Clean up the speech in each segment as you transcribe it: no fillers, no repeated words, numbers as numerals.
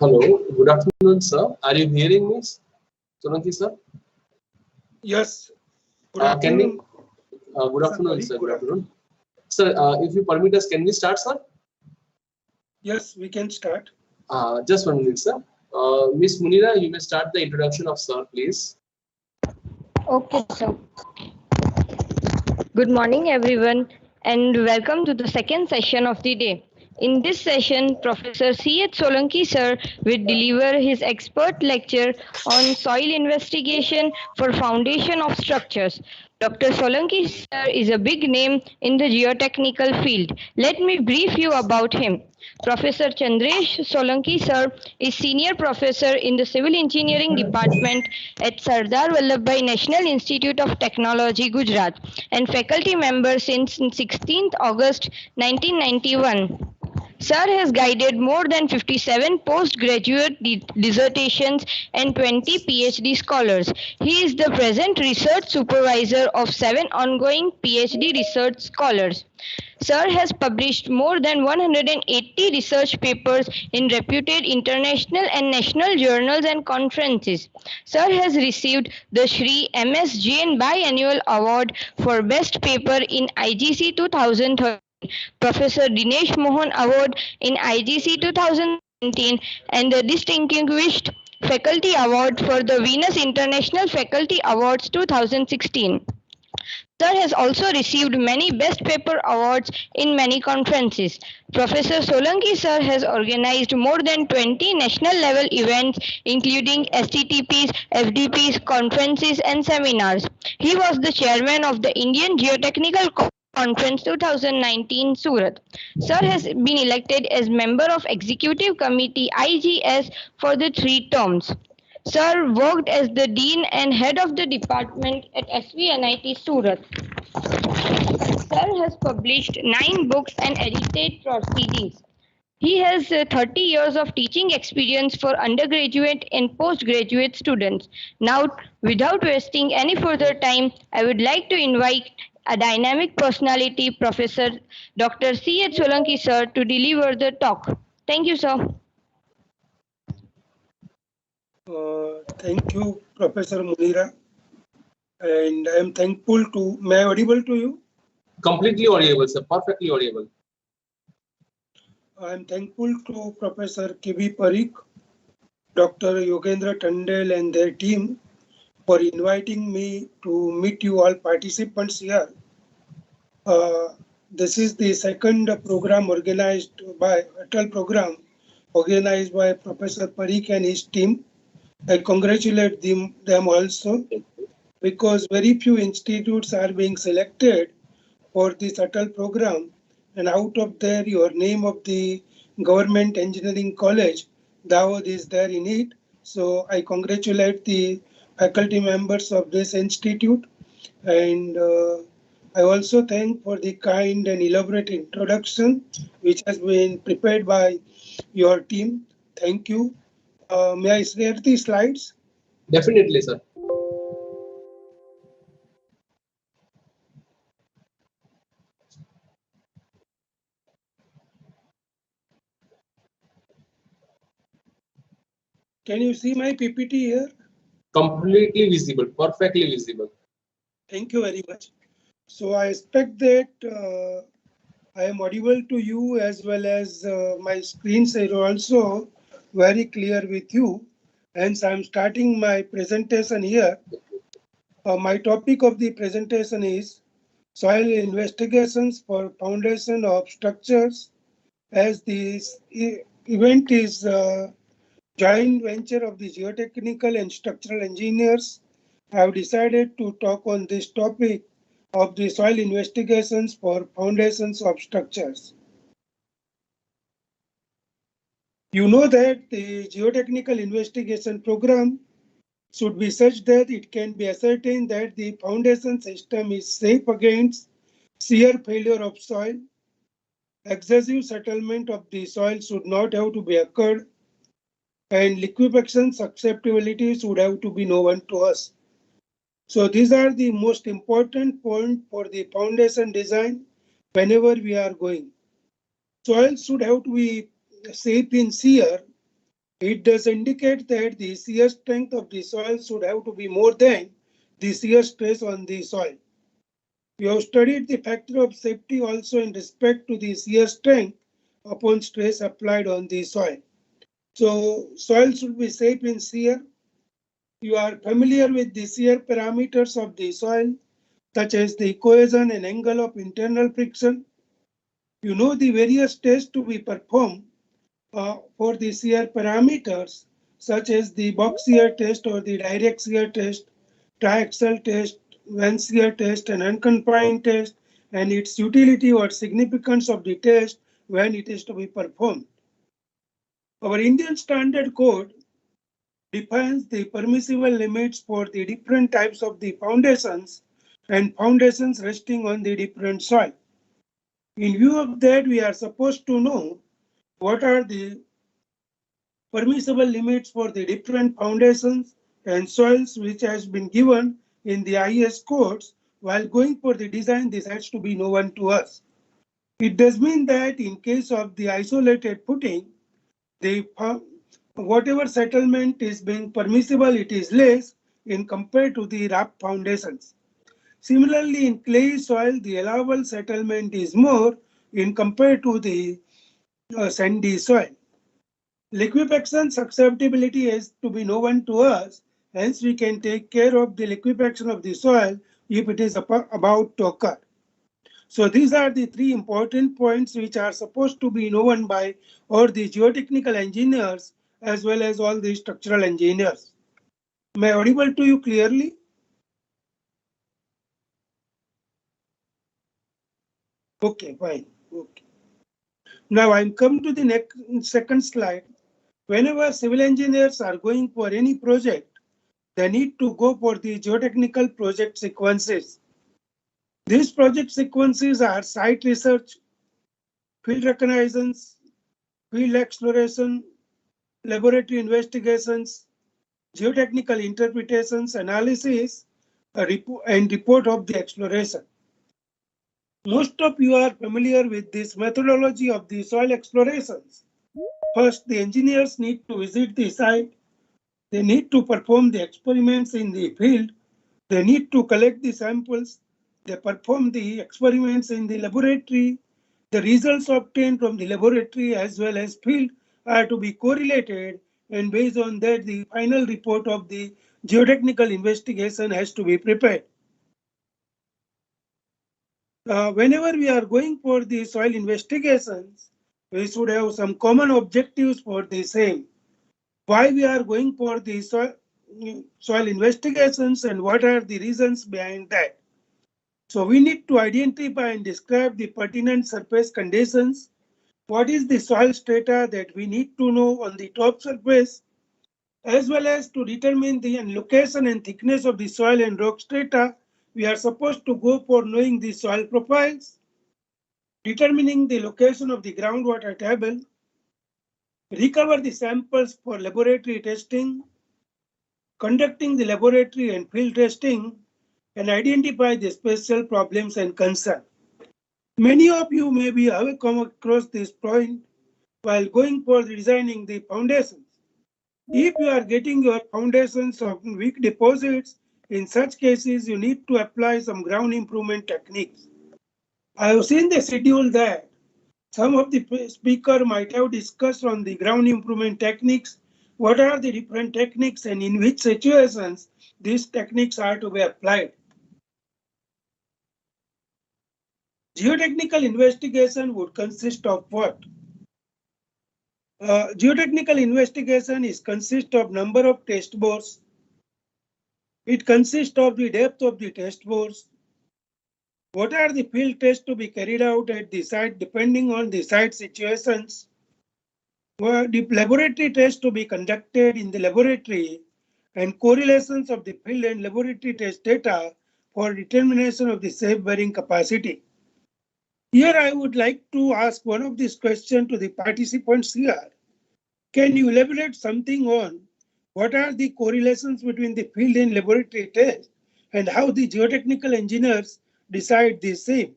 Hello, good afternoon, sir. Are you hearing me, Solanki, sir? Yes. Good afternoon. Good afternoon, sir. Good afternoon. Sir, if you permit us, can we start, sir? Yes, we can start. Just 1 minute, sir. Miss Munira, you may start the introduction of sir, please. Okay, sir. Good morning, everyone, and welcome to the second session of the day. In this session, Professor C.H. Solanki sir will deliver his expert lecture on soil investigation for foundation of structures. Dr. Solanki sir is a big name in the geotechnical field. Let me brief you about him. Professor Chandresh Solanki sir is senior professor in the civil engineering department at Sardar Vallabhbhai National Institute of Technology, Gujarat, and faculty member since 16th August 1991. Sir has guided more than 57 postgraduate dissertations and 20 PhD scholars. He is the present research supervisor of 7 ongoing PhD research scholars. Sir has published more than 180 research papers in reputed international and national journals and conferences. Sir has received the Shri M.S. Jain Biannual Award for Best Paper in IGC 2013. Professor Dinesh Mohan Award in IGC 2017 and the Distinguished Faculty Award for the Venus International Faculty Awards 2016. Sir has also received many Best Paper awards in many conferences. Professor Solanki sir has organized more than 20 national level events including STTPs, FDPs, conferences and seminars. He was the chairman of the Indian Geotechnical Conference 2019 Surat. Sir has been elected as member of Executive Committee IGS for the 3 terms. Sir worked as the Dean and Head of the Department at SVNIT Surat. Sir has published 9 books and edited proceedings. He has 30 years of teaching experience for undergraduate and postgraduate students. Now, without wasting any further time, I would like to invite a dynamic personality, Professor Dr. C.H. Solanki sir, to deliver the talk. Thank you, sir. Thank you, Professor Munira. And I am thankful to, may I audible to you? Completely audible, sir. Perfectly audible. I am thankful to Professor K.B. Parikh, Dr. Yogendra Tandel and their team for inviting me to meet you all participants here. This is the second program organized by Atal program organized by Professor Parikh and his team. I congratulate them also because very few institutes are being selected for this Atal program, and out of there your name of the Government Engineering College, Dawood, is there in it. So I congratulate the faculty members of this institute, and I also thank for the kind and elaborate introduction which has been prepared by your team. Thank you. May I share the slides? Definitely, sir. Can you see my PPT here? Completely visible, perfectly visible. Thank you very much. So I expect that I am audible to you as well as my screens are also very clear with you. Hence, I'm starting my presentation here. My topic of the presentation is soil investigations for foundation of structures, as this event is joint venture of the geotechnical and structural engineers. Have decided to talk on this topic of the soil investigations for foundations of structures. You know that the geotechnical investigation program should be such that it can be ascertained that the foundation system is safe against shear failure of soil. Excessive settlement of the soil should not have to be occurred, and liquefaction susceptibility should have to be known to us. So these are the most important points for the foundation design whenever we are going. Soil should have to be safe in shear. It does indicate that the shear strength of the soil should have to be more than the shear stress on the soil. We have studied the factor of safety also in respect to the shear strength upon stress applied on the soil. So soil should be safe in shear. You are familiar with the shear parameters of the soil, such as the cohesion and angle of internal friction. You know the various tests to be performed for the shear parameters, such as the box shear test or the direct shear test, triaxial test, Van shear test, and unconfined test, and its utility or significance of the test when it is to be performed. Our Indian Standard Code defines the permissible limits for the different types of the foundations and foundations resting on the different soil. In view of that, we are supposed to know what are the permissible limits for the different foundations and soils which has been given in the IS codes. While going for the design, this has to be known to us. It does mean that in case of the isolated footing, the whatever settlement is being permissible, it is less in compared to the rough foundations. Similarly, in clay soil, the allowable settlement is more in compared to the sandy soil. Liquefaction susceptibility is to be known to us, hence we can take care of the liquefaction of the soil if it is about to occur. So these are the three important points which are supposed to be known by all the geotechnical engineers as well as all the structural engineers. Am I audible to you clearly? Okay, fine. Okay. Now I'm come to the next second slide. Whenever civil engineers are going for any project, they need to go for the geotechnical project sequences. These project sequences are site research, field reconnaissance, field exploration, laboratory investigations, geotechnical interpretations, analysis, and report of the exploration. Most of you are familiar with this methodology of the soil explorations. First, the engineers need to visit the site. They need to perform the experiments in the field. They need to collect the samples. They perform the experiments in the laboratory. The results obtained from the laboratory as well as field are to be correlated, and based on that, the final report of the geotechnical investigation has to be prepared. Whenever we are going for the soil investigations, we should have some common objectives for the same. Why we are going for the soil investigations and what are the reasons behind that. So we need to identify and describe the pertinent surface conditions. What is the soil strata that we need to know on the top surface, as well as to determine the location and thickness of the soil and rock strata. We are supposed to go for knowing the soil profiles, determining the location of the groundwater table, recover the samples for laboratory testing, conducting the laboratory and field testing, and identify the special problems and concerns. Many of you maybe have come across this point while going for designing the foundations. If you are getting your foundations of weak deposits, in such cases, you need to apply some ground improvement techniques. I have seen the schedule that some of the speaker might have discussed on the ground improvement techniques. What are the different techniques and in which situations these techniques are to be applied? Geotechnical investigation would consist of what? Geotechnical investigation is consist of number of test bores. It consists of the depth of the test bores. What are the field tests to be carried out at the site depending on the site situations? The laboratory tests to be conducted in the laboratory and correlations of the field and laboratory test data for determination of the safe bearing capacity. Here I would like to ask one of these questions to the participants here. Can you elaborate something on what are the correlations between the field and laboratory tests and how the geotechnical engineers decide the same?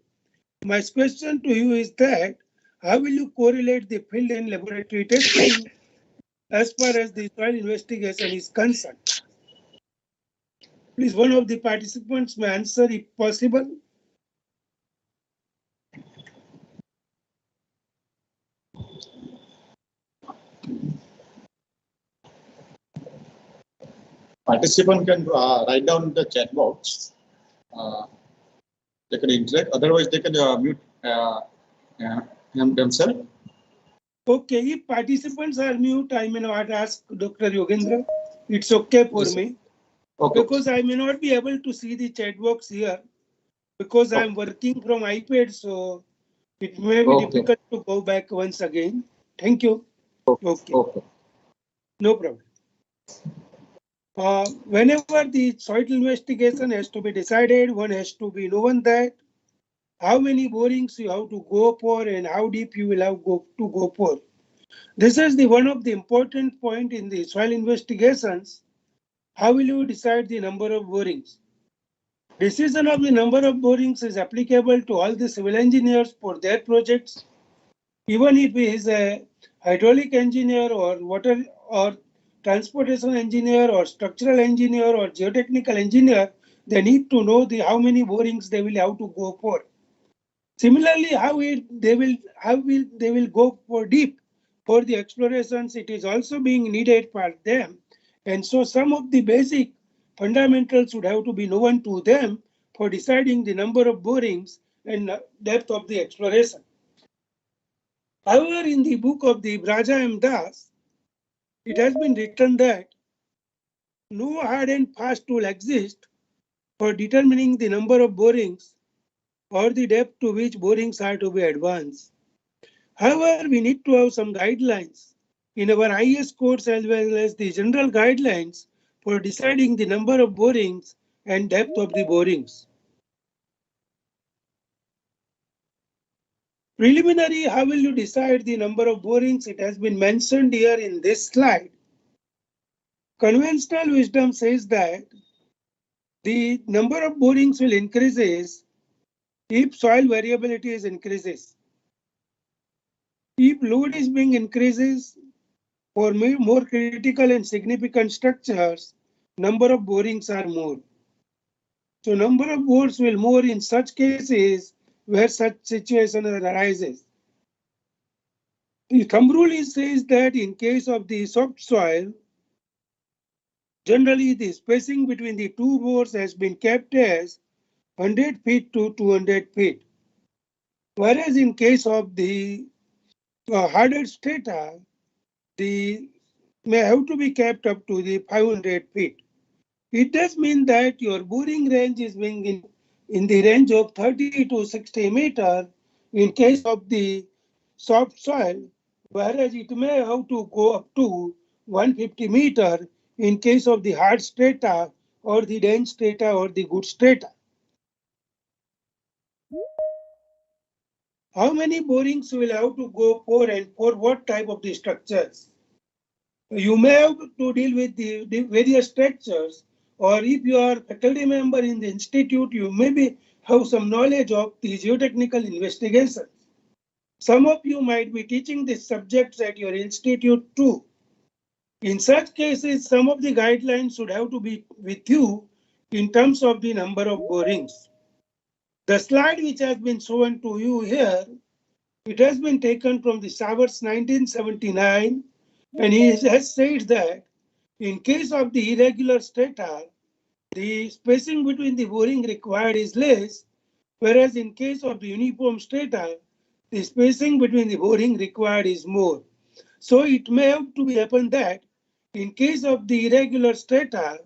My question to you is that how will you correlate the field and laboratory testing as far as the soil investigation is concerned? Please, one of the participants may answer if possible. Participant can write down the chat box. They can interact. Otherwise, they can mute themselves. Okay, if participants are mute, I may not ask Dr. Yogendra. It's okay for me. Okay. Because I may not be able to see the chat box here because I'm working from iPad, so it may be difficult to go back once again. Thank you. Okay. No problem. Whenever the soil investigation has to be decided, one has to be known that how many borings you have to go for and how deep you will have to go for. This is the one of the important point in the soil investigations. How will you decide the number of borings? Decision of the number of borings is applicable to all the civil engineers for their projects. Even if he is a hydraulic engineer or water or transportation engineer or structural engineer or geotechnical engineer, they need to know how many borings they will have to go for. Similarly, they will go for deep for the explorations. It is also being needed for them, and so some of the basic fundamentals would have to be known to them for deciding the number of borings and depth of the exploration. However, in the book of the Braja M. Das, it has been written that no hard and fast rule exists for determining the number of borings or the depth to which borings are to be advanced. However, we need to have some guidelines in our IS codes as well as the general guidelines for deciding the number of borings and depth of the borings. Preliminary, how will you decide the number of borings? It has been mentioned here in this slide. Conventional wisdom says that the number of borings will increase if soil variability is increases. If load is being increases for more critical and significant structures, number of borings are more. So number of bores will more in such cases where such situation arises. The thumb rule says that in case of the soft soil, generally the spacing between the two bores has been kept as 100 feet to 200 feet. Whereas in case of the harder strata, the may have to be kept up to the 500 feet. It does mean that your boring range is being in the range of 30 to 60 meter in case of the soft soil, whereas it may have to go up to 150 meter in case of the hard strata or the dense strata or the good strata. How many borings will have to go for and for what type of the structures? You may have to deal with the various structures, or if you are a faculty member in the institute, you maybe have some knowledge of the geotechnical investigations. Some of you might be teaching these subjects at your institute too. In such cases, some of the guidelines should have to be with you in terms of the number of borings. The slide which has been shown to you here, it has been taken from the Savers 1979, and he has said that in case of the irregular strata, the spacing between the boring required is less, whereas in case of the uniform strata, the spacing between the boring required is more. So it may have to be happen that in case of the irregular strata,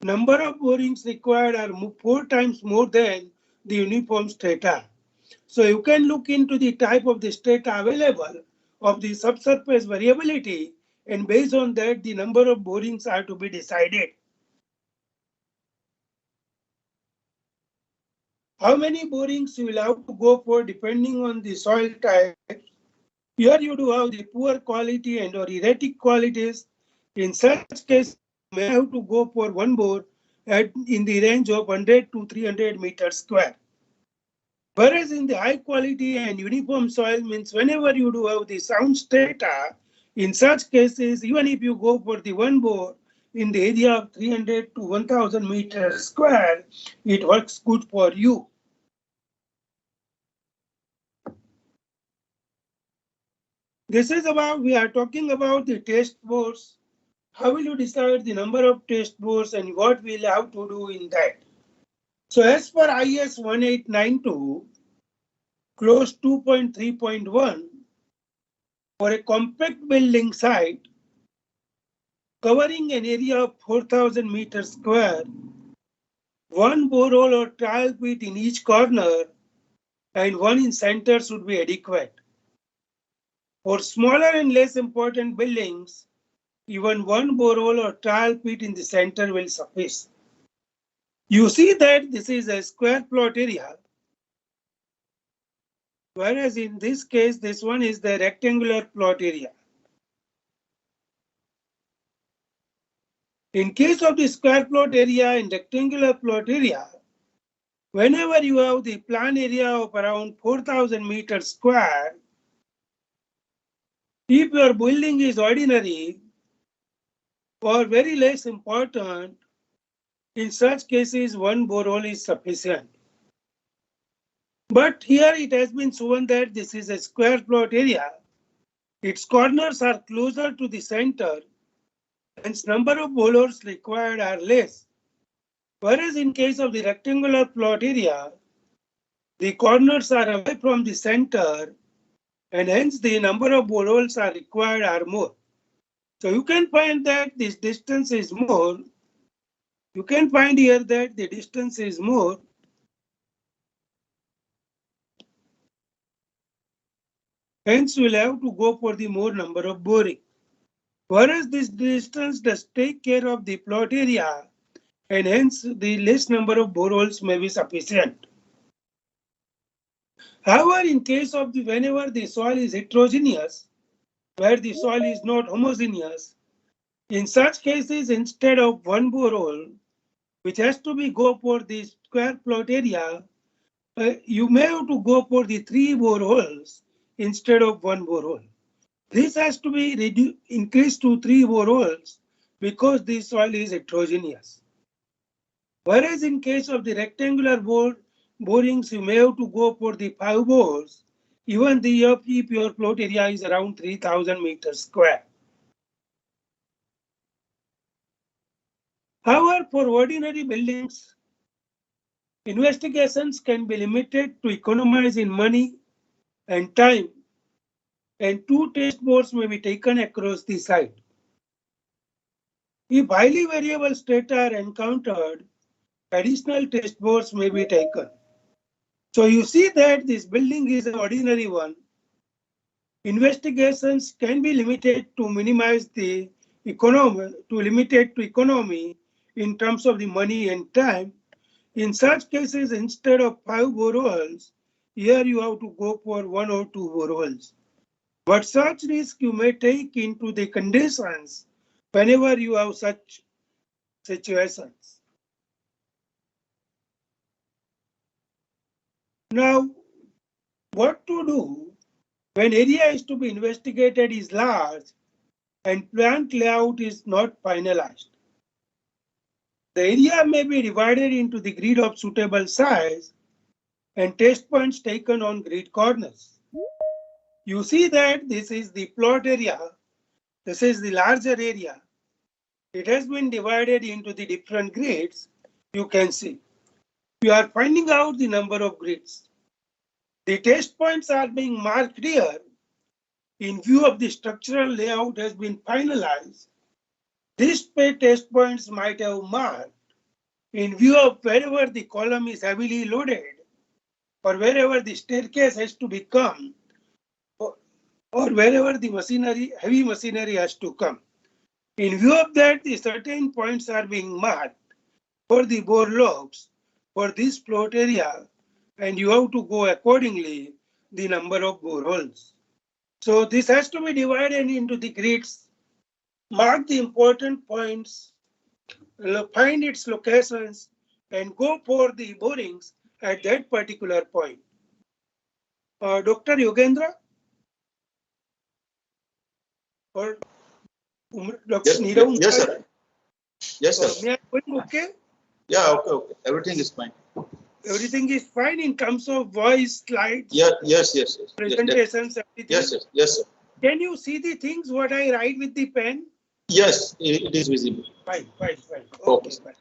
number of borings required are 4 times more than the uniform strata. So you can look into the type of the strata available of the subsurface variability, and based on that, the number of borings are to be decided. How many borings you will have to go for depending on the soil type. Here you do have the poor quality and or erratic qualities. In such case, you may have to go for one bore in the range of 100 to 300 meters square. Whereas in the high quality and uniform soil means whenever you do have the sound strata, in such cases, even if you go for the one bore in the area of 300 to 1000 meters square, it works good for you. This is about, we are talking about the test bores. How will you decide the number of test bores and what we'll have to do in that? So as per IS 1892, clause 2.3.1, for a compact building site covering an area of 4000 meters square, one borehole or trial pit in each corner and one in center should be adequate. For smaller and less important buildings, even one borehole or trial pit in the center will suffice. You see that this is a square plot area, whereas in this case, this one is the rectangular plot area. In case of the square plot area and rectangular plot area, whenever you have the plan area of around 4000 meters square, if your building is ordinary or very less important, in such cases, one borehole is sufficient. But here it has been shown that this is a square plot area. Its corners are closer to the center, hence number of boreholes required are less. Whereas in case of the rectangular plot area, the corners are away from the center, and hence the number of boreholes are required are more. So you can find that this distance is more. You can find here that the distance is more. Hence, we'll have to go for the more number of boring. Whereas this distance does take care of the plot area, and hence the less number of boreholes may be sufficient. However, in case of the whenever the soil is heterogeneous, where the soil is not homogeneous, in such cases, instead of one borehole, which has to be go for the square plot area, you may have to go for the 3 boreholes instead of one borehole. This has to be increased to 3 boreholes because the soil is heterogeneous. Whereas in case of the rectangular borings, you may have to go for the 5 bores, even if your plot area is around 3000 meters square. However, for ordinary buildings, investigations can be limited to economize in money and time, and 2 test bores may be taken across the site. If highly variable strata are encountered, additional test bores may be taken. So you see that this building is an ordinary one. Investigations can be limited to minimize the economy, economy in terms of the money and time. In such cases, instead of 5 boreholes, here you have to go for 1 or 2 boreholes. But such risk you may take into the conditions whenever you have such situations. Now, what to do when area is to be investigated is large and plant layout is not finalized. The area may be divided into the grid of suitable size and test points taken on grid corners. You see that this is the plot area. This is the larger area. It has been divided into the different grids. You can see. We are finding out the number of grids. The test points are being marked here. In view of the structural layout has been finalized, these test points might have marked in view of wherever the column is heavily loaded or wherever the staircase has to be come or wherever the machinery, heavy machinery has to come. In view of that, the certain points are being marked for the bore lobes for this plot area, and you have to go accordingly the number of boreholes. So this has to be divided into the grids, mark the important points, find its locations, and go for the borings at that particular point. Dr. Yogendra? Or Dr. Yes, Nirav? yes, sir. Yes, sir. May I going okay? Yeah, okay. Everything is fine. Everything is fine in terms of voice, slides, Yeah, yes. presentations, everything? Yes, sir. Can you see the things what I write with the pen? Yes, it is visible. Fine. Okay. Fine.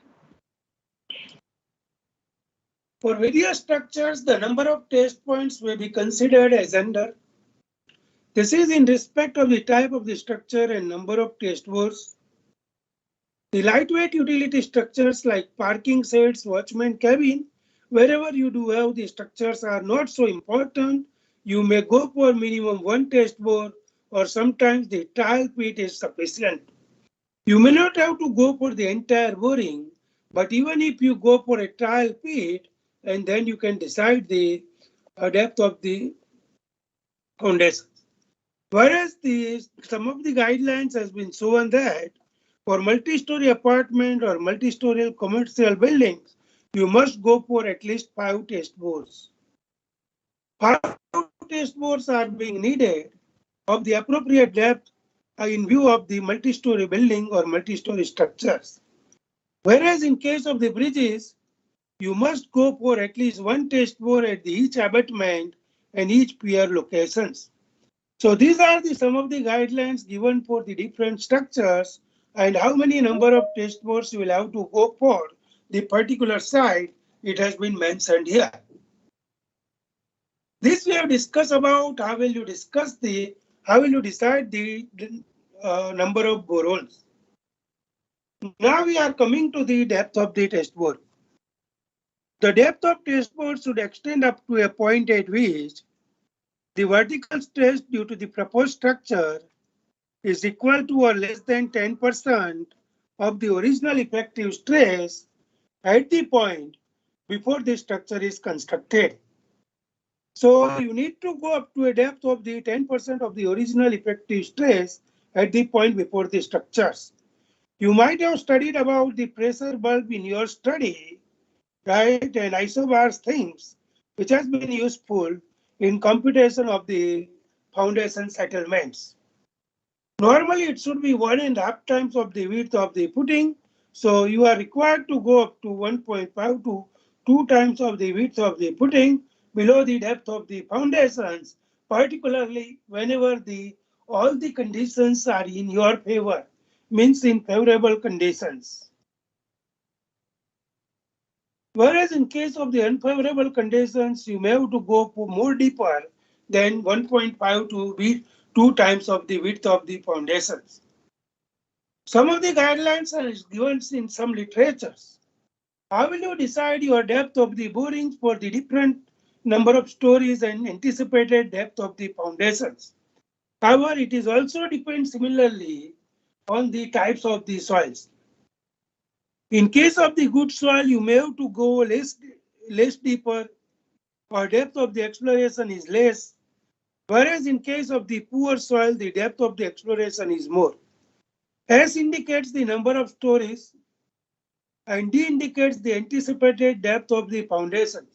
For various structures, the number of test points may be considered as under. This is in respect of the type of the structure and number of test bores. The lightweight utility structures like parking sheds, watchman cabin, wherever you do have the structures are not so important, you may go for minimum one test bore, or sometimes the trial pit is sufficient. You may not have to go for the entire boring, but even if you go for a trial pit, and then you can decide the depth of the foundations. Whereas some of the guidelines has been shown that for multi-story apartment or multi-story commercial buildings, you must go for at least 5 test bores. 5 test bores are being needed of the appropriate depth in view of the multi-story building or multi-story structures. Whereas in case of the bridges, you must go for at least one test bore at each abutment and each pier locations. So these are some of the guidelines given for the different structures and how many number of test bores you will have to go for the particular site. It has been mentioned here. This we have discussed about how will you decide the number of boreholes. Now we are coming to the depth of the test bore. The depth of test bore should extend up to a point at which the vertical stress due to the proposed structure is equal to or less than 10% of the original effective stress at the point before the structure is constructed. So you need to go up to a depth of the 10% of the original effective stress at the point before the structures. You might have studied about the pressure bulb in your study, right, and isobars things, which has been useful in computation of the foundation settlements. Normally, it should be 1.5 times of the width of the footing. So you are required to go up to 1.5 to 2 times of the width of the footing below the depth of the foundations, particularly whenever all the conditions are in your favor, means in favorable conditions. Whereas in case of the unfavorable conditions, you may have to go for more deeper than 1.5 to 2 times of the width of the foundations. Some of the guidelines are given in some literatures. How will you decide your depth of the borings for the different number of stories and anticipated depth of the foundations? However, it is also depends similarly on the types of the soils. In case of the good soil, you may have to go less deeper, or depth of the exploration is less. Whereas in case of the poor soil, the depth of the exploration is more. S indicates the number of stories and D indicates the anticipated depth of the foundation.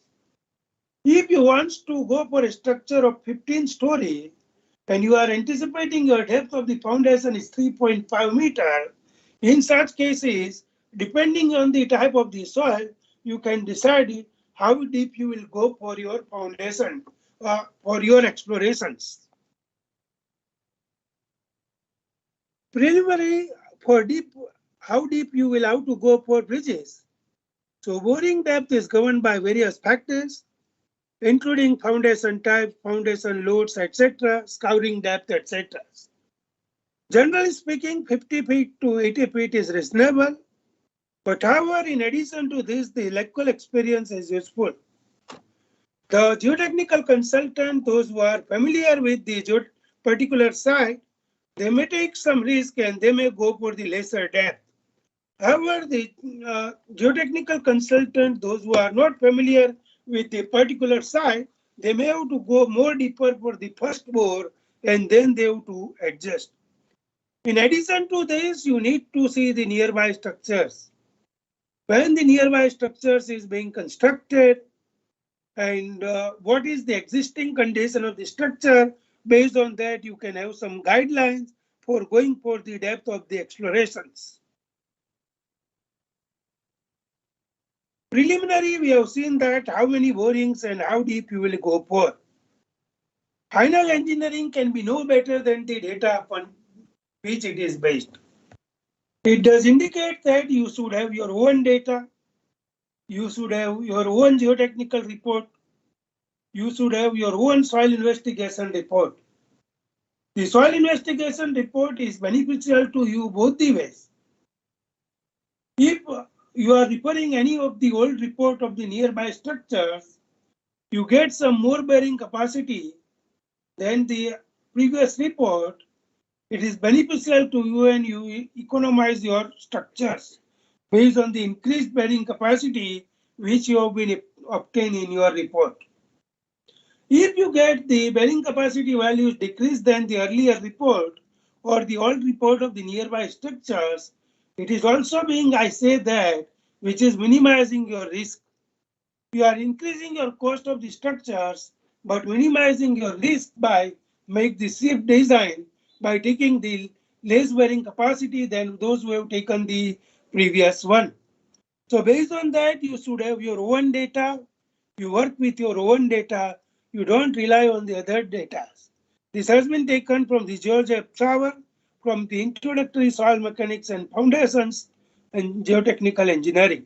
If you want to go for a structure of 15 story, and you are anticipating your depth of the foundation is 3.5 meter, in such cases, depending on the type of the soil, you can decide how deep you will go for your foundation, for your explorations. Preliminary, for deep, how deep you will have to go for bridges. So boring depth is governed by various factors, including foundation type, foundation loads, etc., scouring depth, etc. Generally speaking, 50 feet to 80 feet is reasonable. But however, in addition to this, the local experience is useful. The geotechnical consultant, those who are familiar with the particular site, they may take some risk and they may go for the lesser depth. However, the geotechnical consultant, those who are not familiar with the particular site, they may have to go more deeper for the first bore and then they have to adjust. In addition to this, you need to see the nearby structures. When the nearby structures is being constructed and what is the existing condition of the structure, based on that you can have some guidelines for going for the depth of the explorations. Preliminary, we have seen that how many borings and how deep you will go for. Final engineering can be no better than the data upon which it is based. It does indicate that you should have your own data, you should have your own geotechnical report, you should have your own soil investigation report. The soil investigation report is beneficial to you both the ways. If you are referring any of the old report of the nearby structures, you get some more bearing capacity than the previous report. It is beneficial to you and you economize your structures based on the increased bearing capacity which you have been obtained in your report. If you get the bearing capacity values decreased than the earlier report or the old report of the nearby structures, it is also being, I say that, which is minimizing your risk. You are increasing your cost of the structures, but minimizing your risk by make the safe design by taking the less bearing capacity than those who have taken the previous one. So based on that, you should have your own data. You work with your own data. You don't rely on the other data. This has been taken from the George F. Traver, from the Introductory Soil Mechanics and Foundations and Geotechnical Engineering.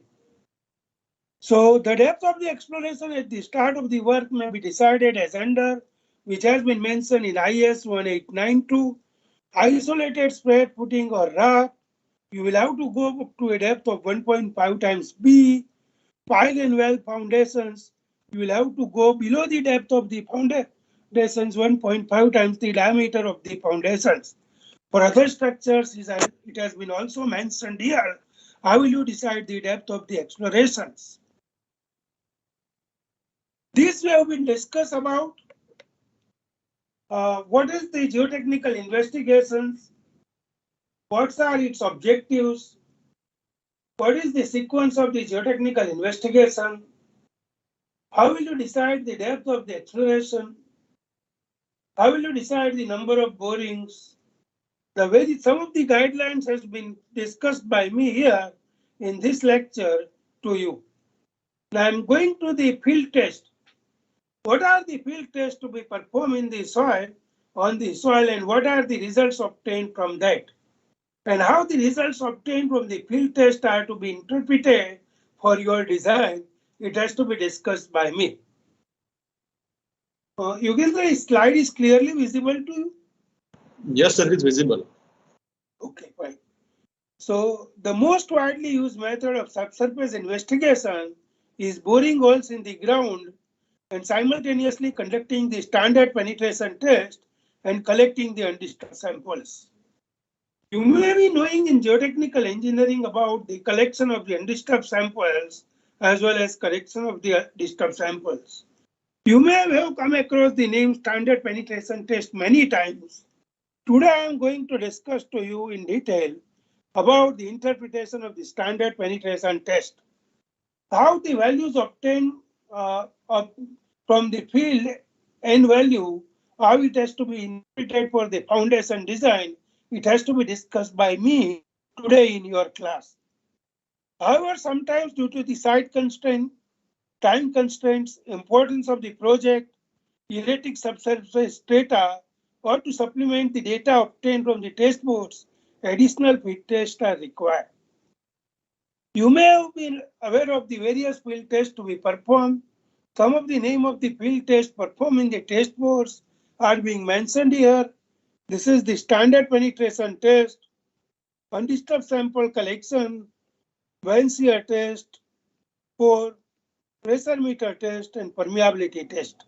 So the depth of the exploration at the start of the work may be decided as under, which has been mentioned in IS 1892, isolated spread footing or rock. You will have to go up to a depth of 1.5 times B. Pile and well foundations, you will have to go below the depth of the foundations 1.5 times the diameter of the foundations. For other structures, it has been also mentioned here, how will you decide the depth of the explorations? This we have been discussed about. What is the geotechnical investigations? What are its objectives? What is the sequence of the geotechnical investigation? How will you decide the depth of the exploration? How will you decide the number of borings? Some of the guidelines has been discussed by me here in this lecture to you. Now I'm going to the field test. What are the field tests to be performed in the soil, on the soil, and what are the results obtained from that? And how the results obtained from the field test are to be interpreted for your design, it has to be discussed by me. Yogendra, slide is clearly visible to you? Yes, sir, it is visible. Okay, fine. So the most widely used method of subsurface investigation is boring holes in the ground and simultaneously conducting the standard penetration test and collecting the undisturbed samples. You may be knowing in geotechnical engineering about the collection of the undisturbed samples as well as correction of the disturbed samples. You may have come across the name standard penetration test many times. Today I am going to discuss to you in detail about the interpretation of the standard penetration test. How the values obtained from the field N value how it has to be interpreted for the foundation design, it has to be discussed by me today in your class. However, sometimes due to the site constraint, time constraints, importance of the project, erratic subsurface data, or to supplement the data obtained from the test boards, additional field tests are required. You may have been aware of the various field tests to be performed. Some of the name of the field tests performed in the test boards are being mentioned here. This is the standard penetration test, undisturbed sample collection, Van shear test, for pressure meter test, and permeability test.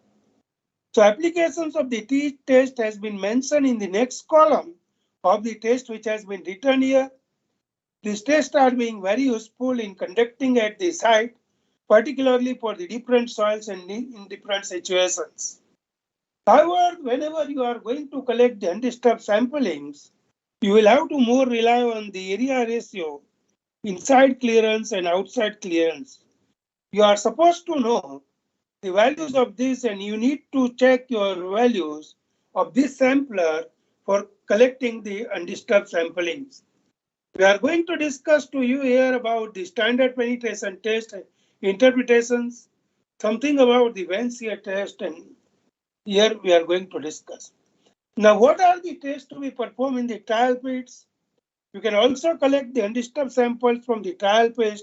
So applications of the test has been mentioned in the next column of the test which has been written here. These tests are being very useful in conducting at the site, particularly for the different soils and in different situations. However, whenever you are going to collect the undisturbed samplings, you will have to more rely on the area ratio, inside clearance and outside clearance. You are supposed to know the values of this, and you need to check your values of this sampler for collecting the undisturbed samplings. We are going to discuss to you here about the standard penetration test interpretations, something about the Van shear test, and here we are going to discuss. Now, what are the tests to be performed in the trial pits? You can also collect the undisturbed samples from the trial pits.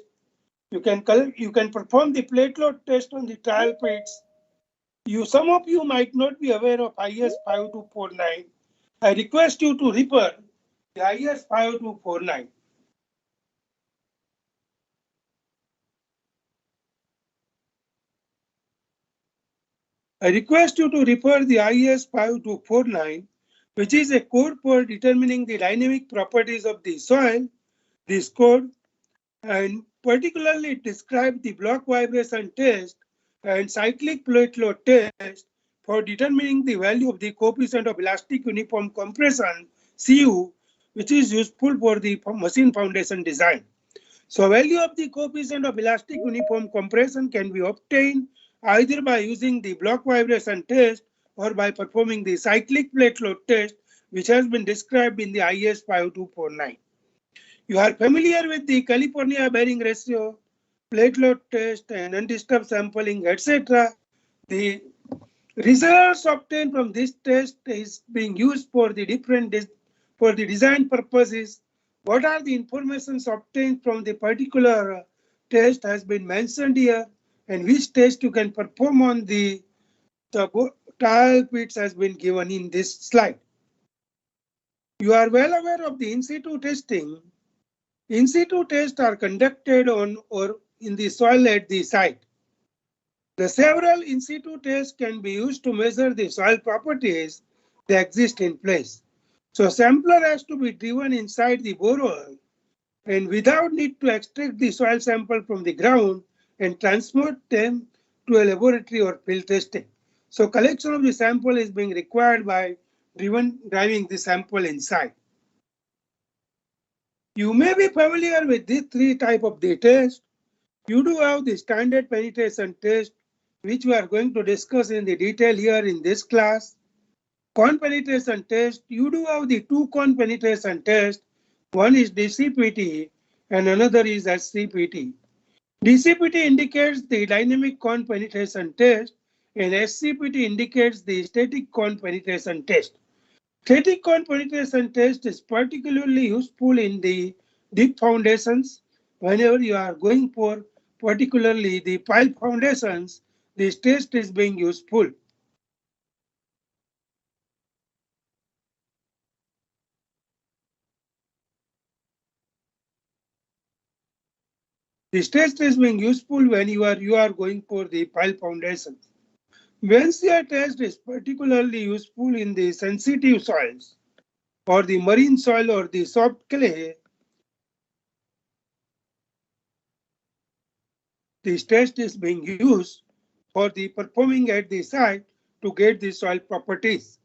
You can perform the plate load test on the trial pits. Some of you might not be aware of IS 5249. I request you to refer the IS 5249. I request you to refer the IS 5249, which is a code for determining the dynamic properties of the soil. This code, and particularly it describes the block vibration test and cyclic plate load test for determining the value of the coefficient of elastic uniform compression, CU, which is useful for the machine foundation design. So value of the coefficient of elastic uniform compression can be obtained either by using the block vibration test or by performing the cyclic plate load test, which has been described in the IS 5249. You are familiar with the California bearing ratio, plate load test, and undisturbed sampling, etc. The results obtained from this test is being used for the design purposes. What are the informations obtained from the particular test has been mentioned here, and which test you can perform on the trial pits has been given in this slide. You are well aware of the in situ testing. In situ tests are conducted on or in the soil at the site. The several in situ tests can be used to measure the soil properties that exist in place. So sampler has to be driven inside the borehole and without need to extract the soil sample from the ground and transmit them to a laboratory or field testing. So collection of the sample is being required by driving the sample inside. You may be familiar with these three types of the test. You do have the standard penetration test, which we are going to discuss in the detail here in this class. Cone penetration test, you do have the two cone penetration test. One is DCPT and another is SCPT. DCPT indicates the dynamic cone penetration test and SCPT indicates the static cone penetration test. Static cone penetration test is particularly useful in the deep foundations. Whenever you are going for particularly the pile foundations, this test is being useful. This test is being useful when you are going for the pile foundations. Van shear test is particularly useful in the sensitive soils or the marine soil or the soft clay. This test is being used for the performing at the site to get the soil properties.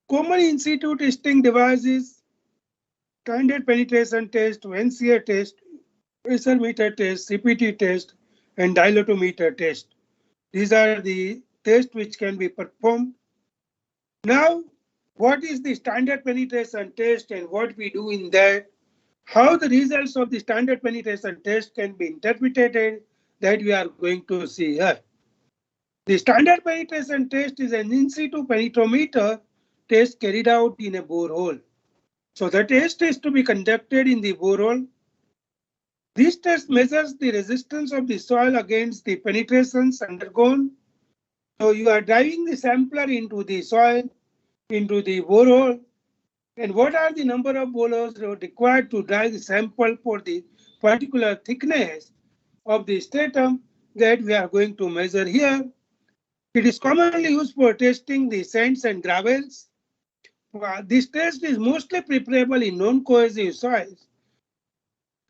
Common in situ testing devices, standard penetration test, Van shear test, pressure meter test, CPT test, and dilutometer test. These are the test which can be performed. Now, what is the standard penetration test and what we do in that? How the results of the standard penetration test can be interpreted, that we are going to see here. The standard penetration test is an in situ penetrometer test carried out in a borehole. So the test is to be conducted in the borehole. This test measures the resistance of the soil against the penetrations undergone. So you are driving the sampler into the soil, into the borehole, and what are the number of boreholes required to drive the sample for the particular thickness of the stratum that we are going to measure here. It is commonly used for testing the sands and gravels. This test is mostly preferable in non-cohesive soils.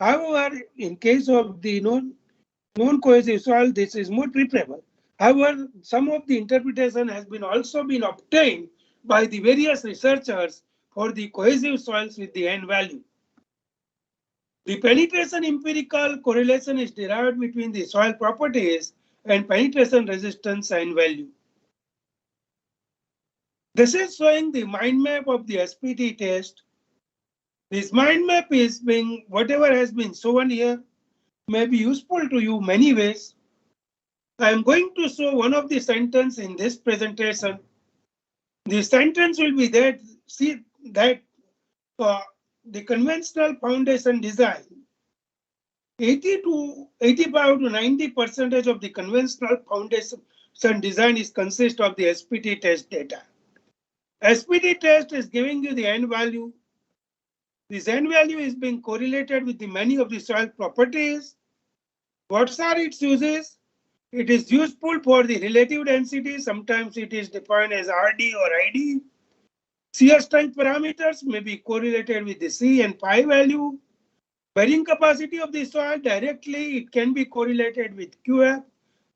However, in case of the non-cohesive soil, this is more preferable. However, some of the interpretation has been also been obtained by the various researchers for the cohesive soils with the N value. The penetration empirical correlation is derived between the soil properties and penetration resistance N value. This is showing the mind map of the SPT test. This mind map is being, whatever has been shown here may be useful to you many ways. I am going to show one of the sentence in this presentation. The sentence will be that, see that the conventional foundation design, 85 to 90% of the conventional foundation design is consist of the SPT test data. SPT test is giving you the N value. This N value is being correlated with the many of the soil properties. What are its uses? It is useful for the relative density. Sometimes it is defined as RD or ID. Shear strength parameters may be correlated with the C and pi value. Bearing capacity of the soil directly, it can be correlated with QF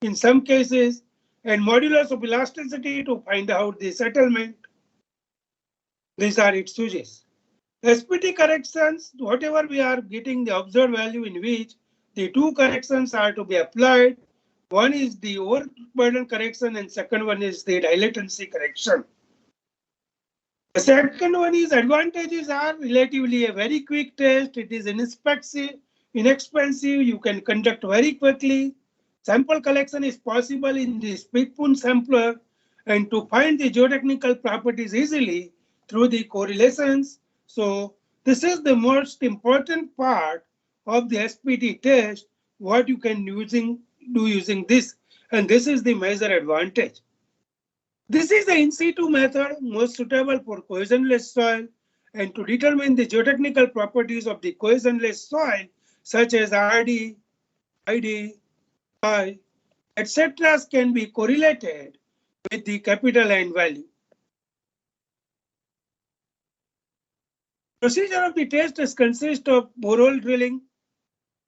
in some cases, and modulus of elasticity to find out the settlement. These are its uses. SPT corrections, whatever we are getting the observed value in which the two corrections are to be applied. One is the overburden correction and second one is the dilatancy correction. The second one is advantages are relatively a very quick test. It is inexpensive. You can conduct very quickly. Sample collection is possible in the speedpoon sampler and to find the geotechnical properties easily through the correlations. So this is the most important part of the SPT test, what you can do using this, and this is the major advantage. This is the in situ method most suitable for cohesionless soil, and to determine the geotechnical properties of the cohesionless soil such as RD, ID, I, etc. can be correlated with the capital N value. Procedure of the test is consist of borehole drilling,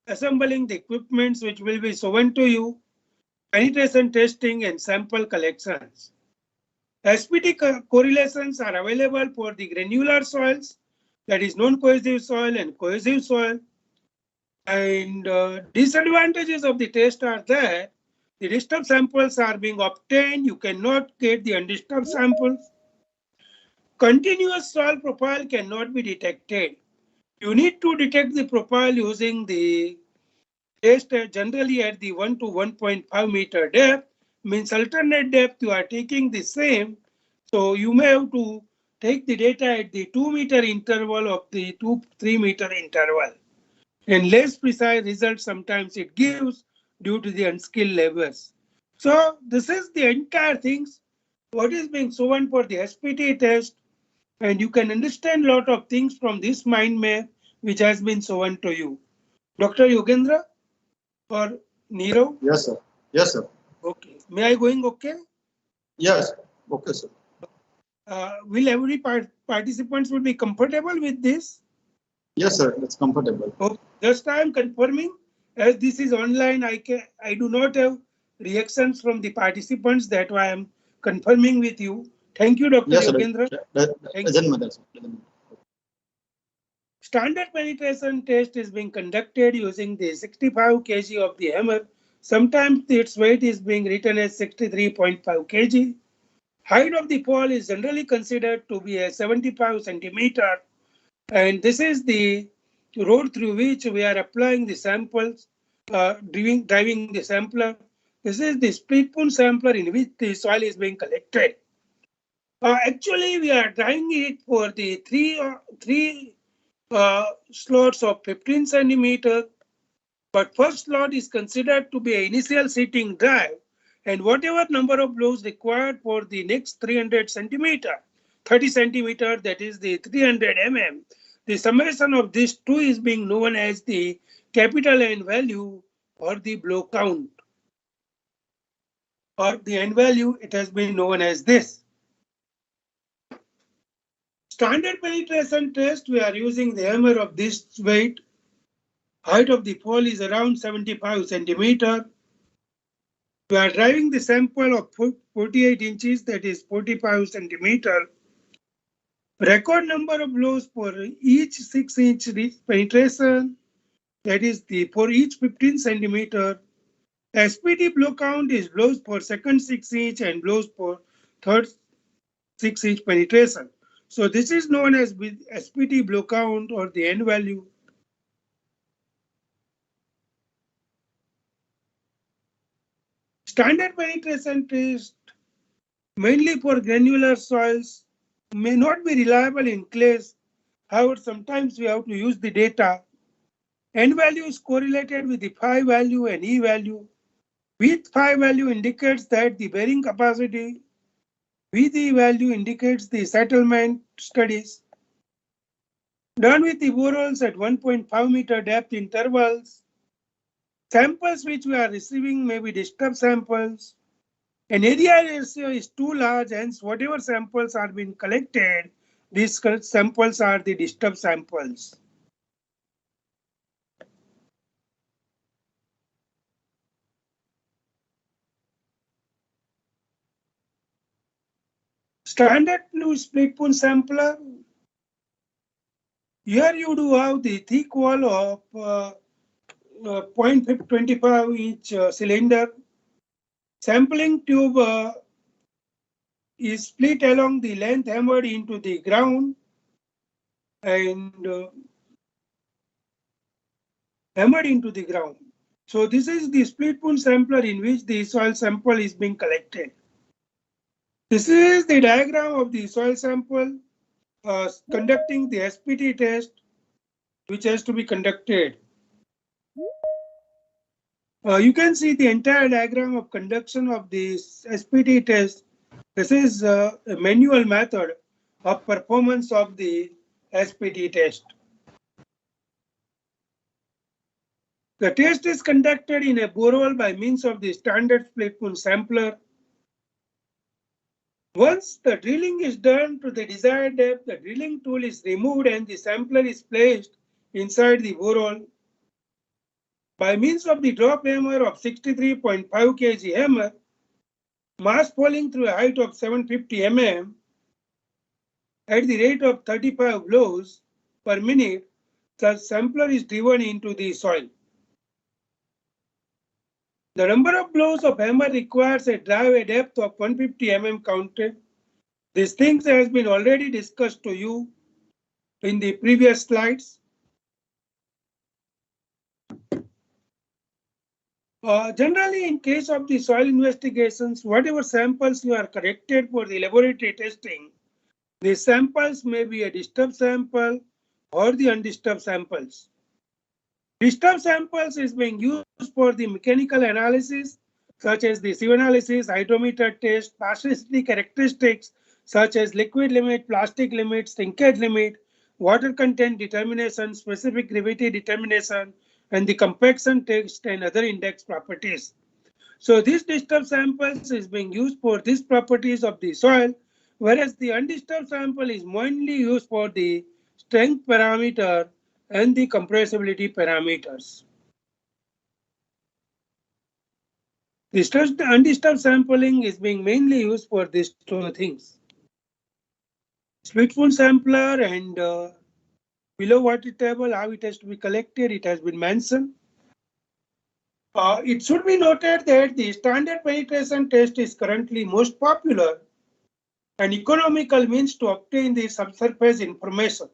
assembling the equipments which will be shown to you, penetration testing and sample collections. SPT correlations are available for the granular soils, that is non-cohesive soil and cohesive soil. And disadvantages of the test are that the disturbed samples are being obtained. You cannot get the undisturbed samples. Continuous soil profile cannot be detected. You need to detect the profile using the test generally at the 1 to 1.5 meter depth, means alternate depth you are taking the same. So you may have to take the data at the 2 meter interval of the 3 meter interval. And less precise results sometimes it gives due to the unskilled laborers. So this is the entire things, what is being shown for the SPT test. And you can understand a lot of things from this mind map which has been shown to you. Dr. Yogendra or Nirav? Yes, sir. Yes, sir. Okay. May I going okay? Yes. Okay, sir. Will every participants will be comfortable with this? Yes, sir. It's comfortable. Okay. Just I am confirming, as this is online, I do not have reactions from the participants. That why I am confirming with you. Thank you, Dr. Yes, Yogendra. Thank you. Standard penetration test is being conducted using the 65 kg of the hammer Sometimes its weight is being written as 63.5 kg. Height of the pole is generally considered to be a 75 centimeter, and this is the road through which we are applying the samples, driving the sampler. This is the split pun sampler in which the soil is being collected. Actually, we are driving it for the three slots of 15 centimeter, but first slot is considered to be an initial seating drive, and whatever number of blows required for the next 300 centimeter, 30 centimeter, that is the 300 mm, the summation of these two is being known as the capital N value or the blow count. Or the N value, it has been known as this. Standard penetration test, we are using the hammer of this weight. Height of the pole is around 75 centimeter. We are driving the sample of 48 inches, that is 45 centimeter. Record number of blows for each 6-inch penetration, that is for each 15 centimeter. SPT blow count is blows for second 6-inch and blows for third 6-inch penetration. So this is known as SPT blow count or the N value. Standard penetration test, mainly for granular soils, may not be reliable in clays. However, sometimes we have to use the data. N value is correlated with the phi value and E value. With phi value indicates that the bearing capacity. With E value indicates the settlement studies. Done with the boreholes at 1.5 meter depth intervals. Samples which we are receiving may be disturbed samples. An area ratio is too large, hence whatever samples are being collected, these samples are the disturbed samples. Standard blue split pun sampler. Here you do have the thick wall of 0.25 inch cylinder. Sampling tube is split along the length, hammered into the ground, and hammered into the ground. So this is the split pun sampler in which the soil sample is being collected. This is the diagram of the soil sample conducting the SPT test, which has to be conducted. You can see the entire diagram of conduction of the SPT test. This is a manual method of performance of the SPT test. The test is conducted in a borehole by means of the standard split pun sampler. Once the drilling is done to the desired depth, the drilling tool is removed and the sampler is placed inside the borehole. By means of the drop hammer of 63.5 kg hammer, mass falling through a height of 750 mm at the rate of 35 blows per minute, the sampler is driven into the soil. The number of blows of hammer requires a drive a depth of 150 mm counted. These things has been already discussed to you in the previous slides. Generally, in case of the soil investigations, whatever samples you are collected for the laboratory testing, the samples may be a disturbed sample or the undisturbed samples. Disturbed samples is being used for the mechanical analysis, such as the sieve analysis, hydrometer test, plasticity characteristics, such as liquid limit, plastic limit, shrinkage limit, water content determination, specific gravity determination, and the compaction test and other index properties. So these disturbed samples is being used for these properties of the soil, whereas the undisturbed sample is mainly used for the strength parameter and the compressibility parameters. The undisturbed sampling is being mainly used for these two things. Split pun sampler and below water table, how it has to be collected, it has been mentioned. It should be noted that the standard penetration test is currently most popular and economical means to obtain the subsurface information,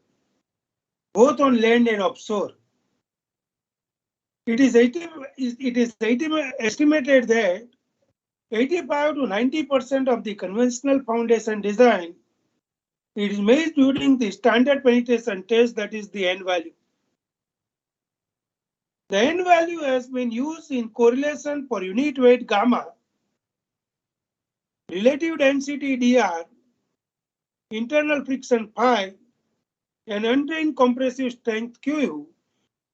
both on land and offshore. It is estimated that 85 to 90% of the conventional foundation design is made during the standard penetration test, that is the N value. The N value has been used in correlation for unit weight gamma, relative density dr, internal friction phi, and undrained compressive strength Q.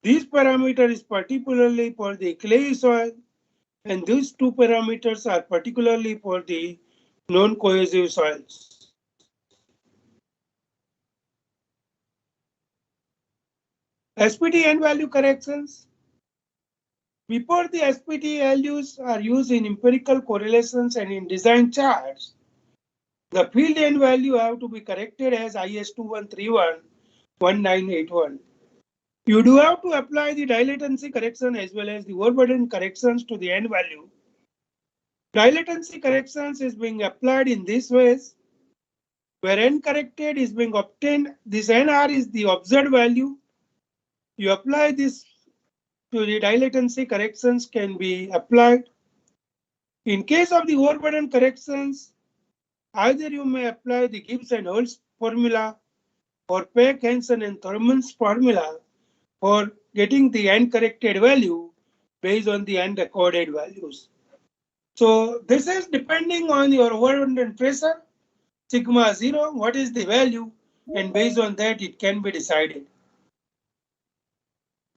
These parameters is particularly for the clay soil, and these two parameters are particularly for the non-cohesive soils. SPT N value corrections. Before the SPT values are used in empirical correlations and in design charts, the field N value have to be corrected as IS 2131-1981. You do have to apply the dilatancy correction as well as the overburden corrections to the N value. Dilatancy corrections is being applied in this ways, where N corrected is being obtained. This NR is the observed value. You apply this to the dilatancy corrections can be applied. In case of the overburden corrections, either you may apply the Gibbs and Holtz formula or Peck, Hansen, and Thurman's formula for getting the N corrected value based on the N recorded values. So this is depending on your overburden pressure, sigma 0, what is the value, and based on that it can be decided.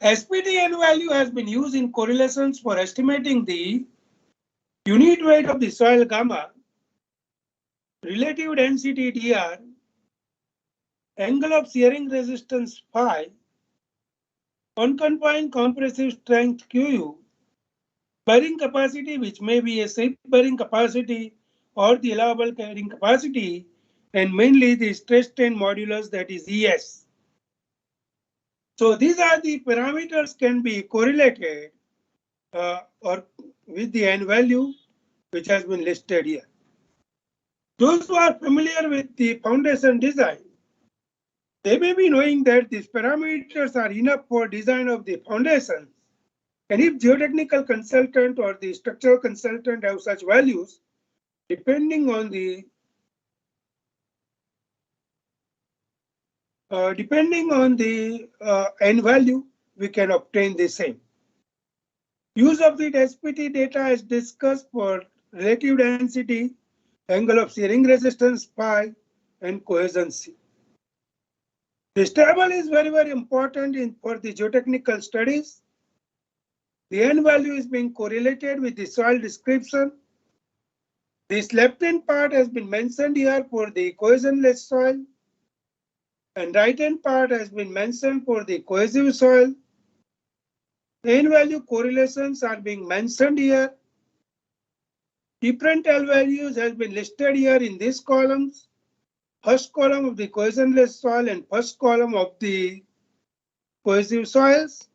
SPT N value has been used in correlations for estimating the unit weight of the soil gamma, relative density dr, angle of shearing resistance phi, unconfined compressive strength Q, bearing capacity, which may be a ship bearing capacity or the allowable carrying capacity, and mainly the stress strain modulus, that is ES. So these are the parameters can be correlated or with the N value, which has been listed here. Those who are familiar with the foundation design, they may be knowing that these parameters are enough for design of the foundation. And if geotechnical consultant or the structural consultant have such values, depending on the N value, we can obtain the same. Use of the SPT data is discussed for relative density, angle of shearing resistance phi, and cohesioncy. This table is very, very important for the geotechnical studies. The N value is being correlated with the soil description. This left-hand part has been mentioned here for the cohesionless soil, and right-hand part has been mentioned for the cohesive soil. N value correlations are being mentioned here. Different L values has been listed here in these columns. First column of the cohesionless soil and first column of the cohesive soils.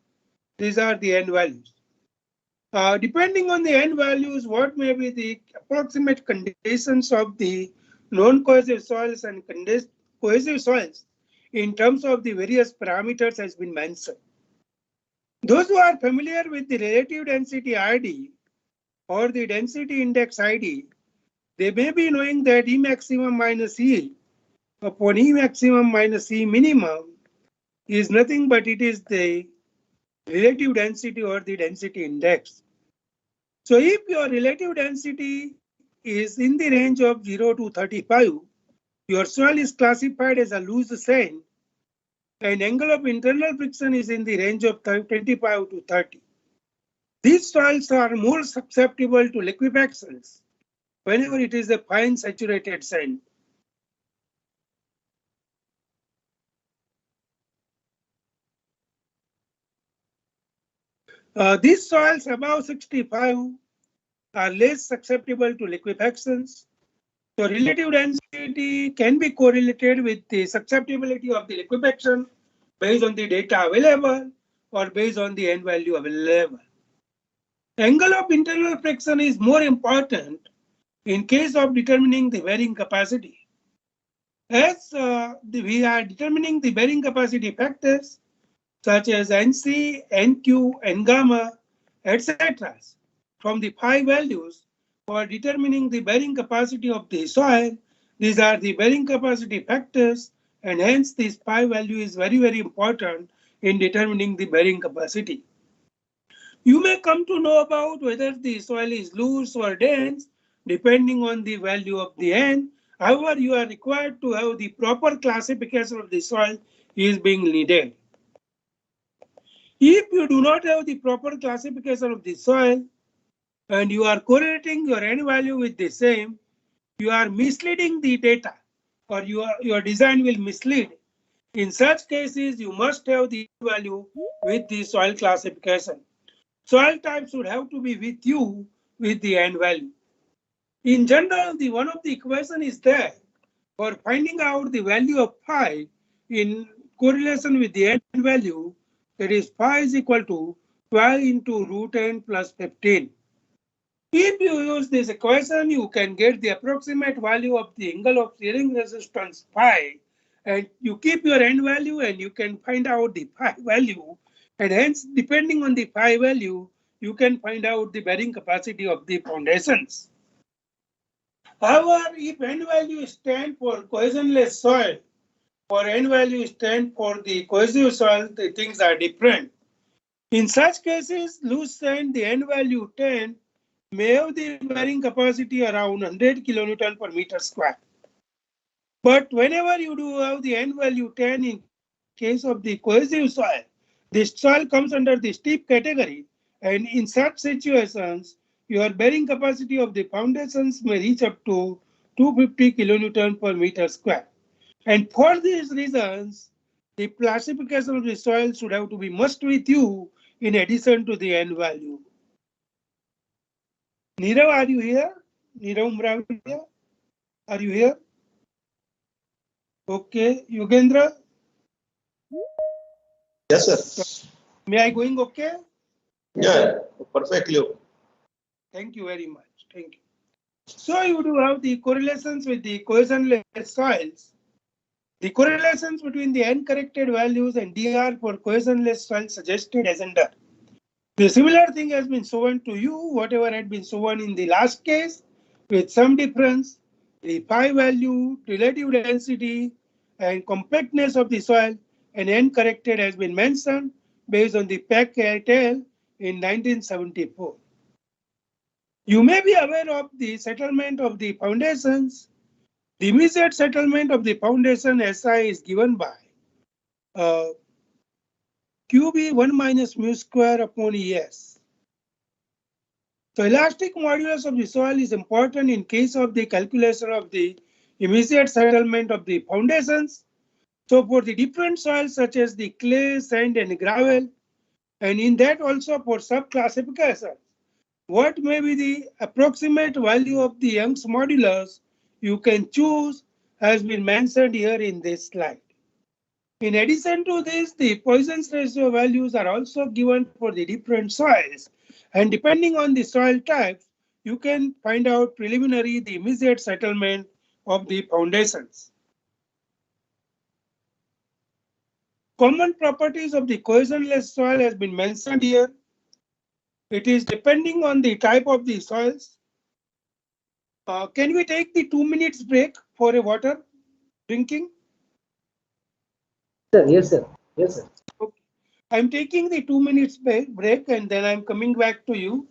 These are the N values. Depending on the N values, what may be the approximate conditions of the non-cohesive soils and cohesive soils in terms of the various parameters has been mentioned. Those who are familiar with the relative density ID or the density index ID, they may be knowing that E maximum minus E upon E maximum minus E minimum is nothing but it is the relative density or the density index. So if your relative density is in the range of 0 to 35, your soil is classified as a loose sand, and angle of internal friction is in the range of 25 to 30. These soils are more susceptible to liquefactions whenever it is a fine saturated sand. These soils above 65 are less susceptible to liquefactions. So relative density can be correlated with the susceptibility of the liquefaction based on the data available or based on the N value available. Angle of internal friction is more important in case of determining the bearing capacity. As we are determining the bearing capacity factors such as NC, NQ, N gamma, etc. from the phi values for determining the bearing capacity of the soil. These are the bearing capacity factors, and hence this phi value is very, very important in determining the bearing capacity. You may come to know about whether the soil is loose or dense depending on the value of the N. However, you are required to have the proper classification of the soil is being needed. If you do not have the proper classification of the soil and you are correlating your N value with the same, you are misleading the data, or your design will mislead. In such cases, you must have the value with the soil classification. Soil type should have to be with you with the N value. In general, one of the equation is there for finding out the value of phi in correlation with the N value, that is phi is equal to 12 into root n plus 15. If you use this equation, you can get the approximate value of the angle of shearing resistance phi, and you keep your N value and you can find out the phi value, and hence depending on the phi value, you can find out the bearing capacity of the foundations. However, if N value stands for cohesionless soil or N value stands for the cohesive soil, the things are different. In such cases, loose sand, the N value 10 may have the bearing capacity around 100 kilonewton per meter square. But whenever you do have the N value 10 in case of the cohesive soil, this soil comes under the steep category, and in such situations, your bearing capacity of the foundations may reach up to 250 kilonewton per meter square. And for these reasons, the classification of the soil should have to be must with you in addition to the N value. Nirav, are you here? Nirav Mravia, are you here? Okay, Yogendra? Yes, sir. May I going okay? Yeah, perfectly. Thank you very much. Thank you. So you do have the correlations with the cohesionless soils. The correlations between the uncorrected values and DR for cohesionless soils suggested as under. The similar thing has been shown to you, whatever had been shown in the last case, with some difference. The phi value, relative density, and compactness of the soil and uncorrected has been mentioned based on the Peck et al. In 1974. You may be aware of the settlement of the foundations. The immediate settlement of the foundation SI is given by QB 1 minus mu square upon ES. So elastic modulus of the soil is important in case of the calculation of the immediate settlement of the foundations. So for the different soils such as the clay, sand, and gravel, and in that also for sub-classifications, what may be the approximate value of the Young's modulus you can choose has been mentioned here in this slide. In addition to this, the Poisson's ratio values are also given for the different soils, and depending on the soil types, you can find out preliminary the immediate settlement of the foundations. Common properties of the cohesionless soil has been mentioned here. It is depending on the type of the soils. Can we take the 2 minutes break for a water drinking? Sir, yes, sir. Yes, sir. Okay. I'm taking the 2 minutes break and then I'm coming back to you.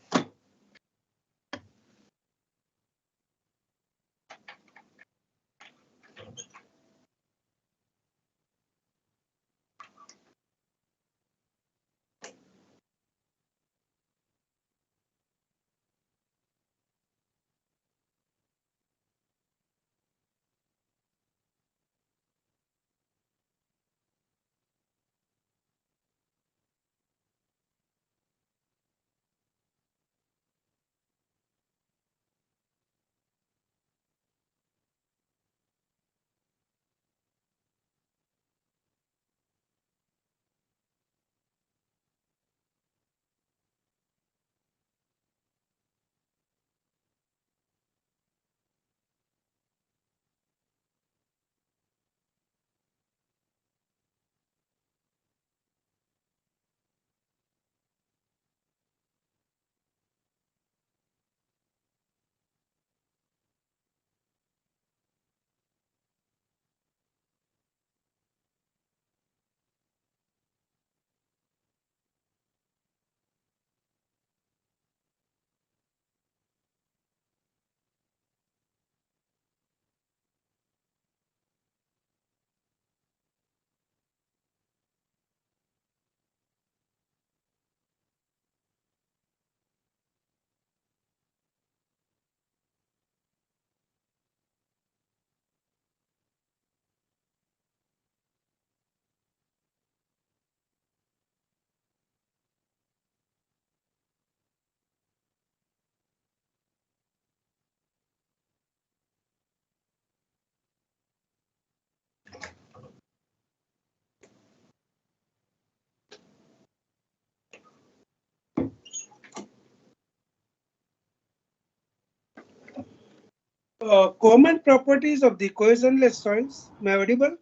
Common properties of the cohesionless soils. Am I audible?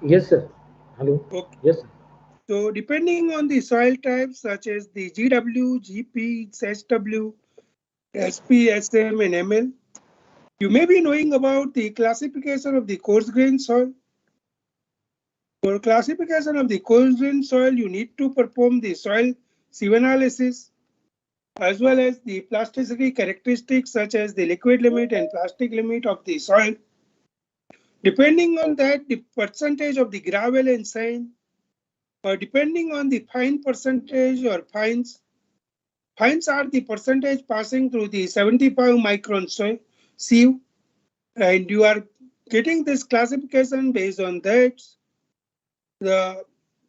Yes, sir. Hello. Okay. Yes, sir. So depending on the soil types such as the GW, GP, SW, SP, SM, and ML, you may be knowing about the classification of the coarse grain soil. For classification of the coarse grain soil, you need to perform the soil sieve analysis as well as the plasticity characteristics such as the liquid limit and plastic limit of the soil. Depending on that, the percentage of the gravel and sand, or depending on the fine percentage or fines, fines are the percentage passing through the 75 micron sieve, and you are getting this classification based on that. The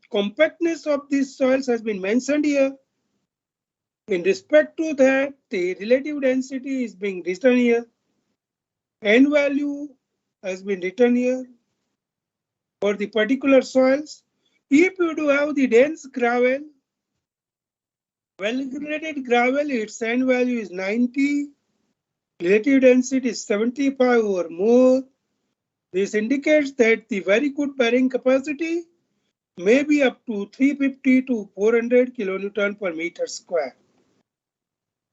compactness of these soils has been mentioned here. In respect to that, the relative density is being written here. N value has been written here for the particular soils. If you do have the dense gravel, well-graded gravel, its N value is 90, relative density is 75 or more. This indicates that the very good bearing capacity may be up to 350 to 400 kilonewton per meter square.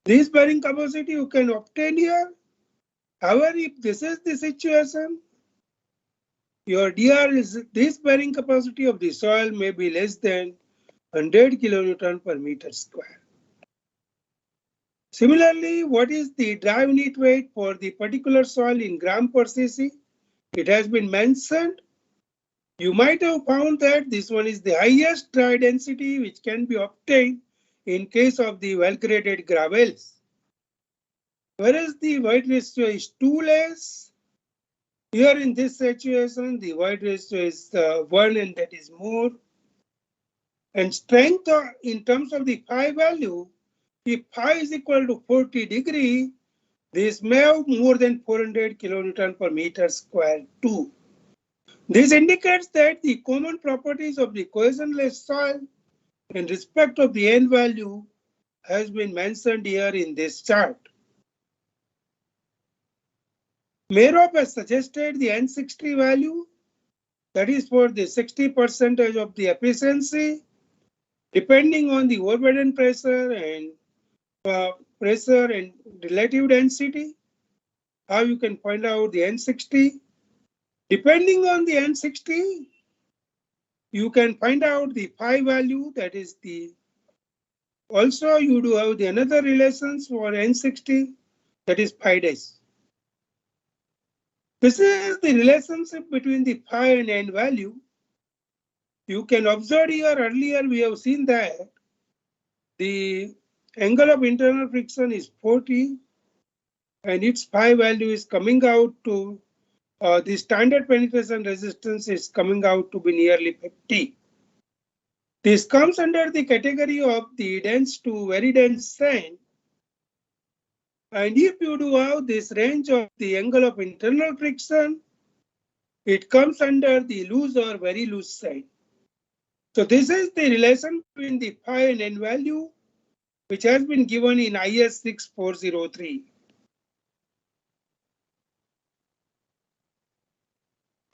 This bearing capacity you can obtain here. However, if this is the situation, your DR is this bearing capacity of the soil may be less than 100 kilonewton per meter square. Similarly, what is the dry unit weight for the particular soil in gram per cc? It has been mentioned. You might have found that this one is the highest dry density which can be obtained in case of the well-graded gravels. Whereas the void ratio is 2 less. Here in this situation, the void ratio is 1 and that is more. And strength in terms of the phi value, if phi is equal to 40 degree, this may have more than 400 kilonewton per meter square too. This indicates that the common properties of the cohesionless soil in respect of the N value has been mentioned here in this chart. Merop has suggested the N60 value, that is for the 60% of the efficiency, depending on the overburden pressure and relative density. How you can find out the N60? Depending on the N60, you can find out the phi value, that is the, also you do have the another relations for N60, that is phi dash. This is the relationship between the phi and N value. You can observe here earlier we have seen that the angle of internal friction is 40 and its phi value is coming out to the standard penetration resistance is coming out to be nearly 50. This comes under the category of the dense to very dense sand. And if you do have this range of the angle of internal friction, it comes under the loose or very loose sand. So this is the relation between the phi and N value, which has been given in IS 6403.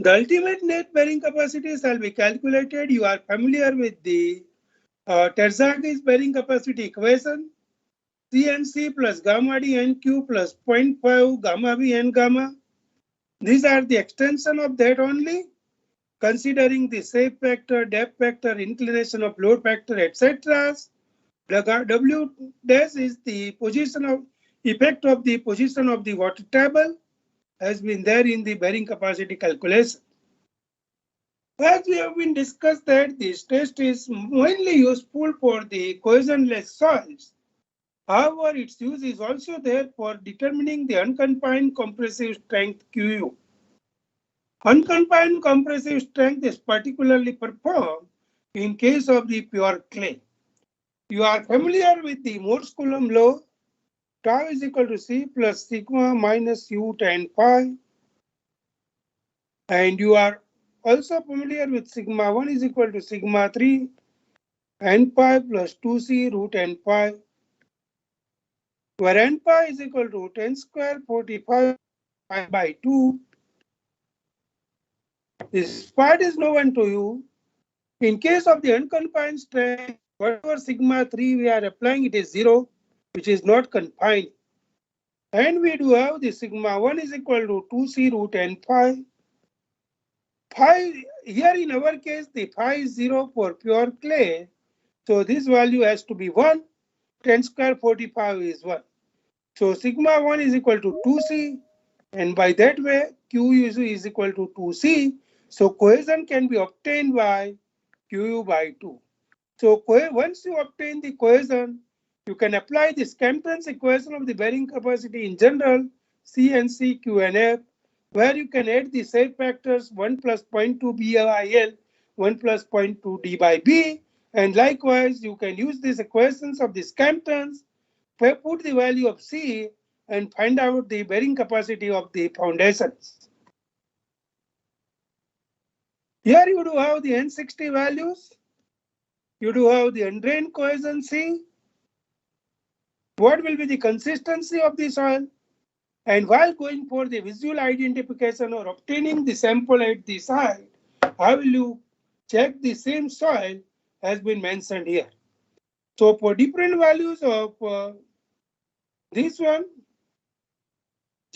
The ultimate net bearing capacity shall be calculated. You are familiar with the Terzaghi's bearing capacity equation. CNC plus gamma D NQ plus 0.5 gamma B N gamma. These are the extension of that only, considering the shape factor, depth factor, inclination of load factor, etc. W dash is the position of effect of the position of the water table has been there in the bearing capacity calculation. As we have been discussed that this test is mainly useful for the cohesionless soils. However, its use is also there for determining the unconfined compressive strength QU. Unconfined compressive strength is particularly performed in case of the pure clay. You are familiar with the Morse Coulomb law. Tau is equal to C plus sigma minus U tan phi. And you are also familiar with sigma 1 is equal to sigma 3 n pi plus 2c root n pi, where n pi is equal to 10 square 45 pi by 2. This part is known to you. In case of the unconfined strength, whatever sigma 3 we are applying, it is 0, which is not confined. And we do have the sigma 1 is equal to 2c root n phi. Phi, here in our case, the phi is 0 for pure clay. So this value has to be 1. 10 square 45 is 1. So sigma 1 is equal to 2c. And by that way, Q is equal to 2c. So cohesion can be obtained by Qu by 2. So once you obtain the cohesion, you can apply the Scampton's equation of the bearing capacity in general, C and C, Q and F, where you can add the shape factors 1 plus 0.2 BIL, 1 plus 0.2 D by B, and likewise you can use these equations of the Scamptons, put the value of C, and find out the bearing capacity of the foundations. Here you do have the N60 values. You do have the undrained cohesion C. What will be the consistency of the soil? And while going for the visual identification or obtaining the sample at the site, how will you check the same soil has been mentioned here? So for different values of this one,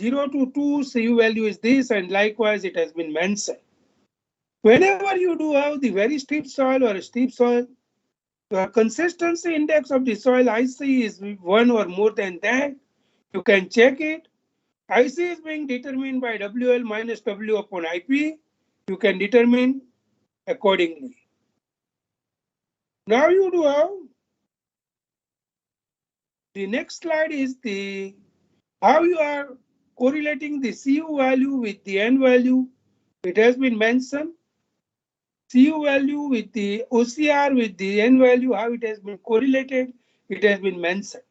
0 to 2, Cu value is this, and likewise it has been mentioned. Whenever you do have the very steep soil or a steep soil, the consistency index of the soil IC is 1 or more than that. You can check it. IC is being determined by WL minus W upon IP. You can determine accordingly. Now you do have the next slide is the how you are correlating the Cu value with the N value. It has been mentioned. Cu value with the OCR with the N value, how it has been correlated, it has been mentioned.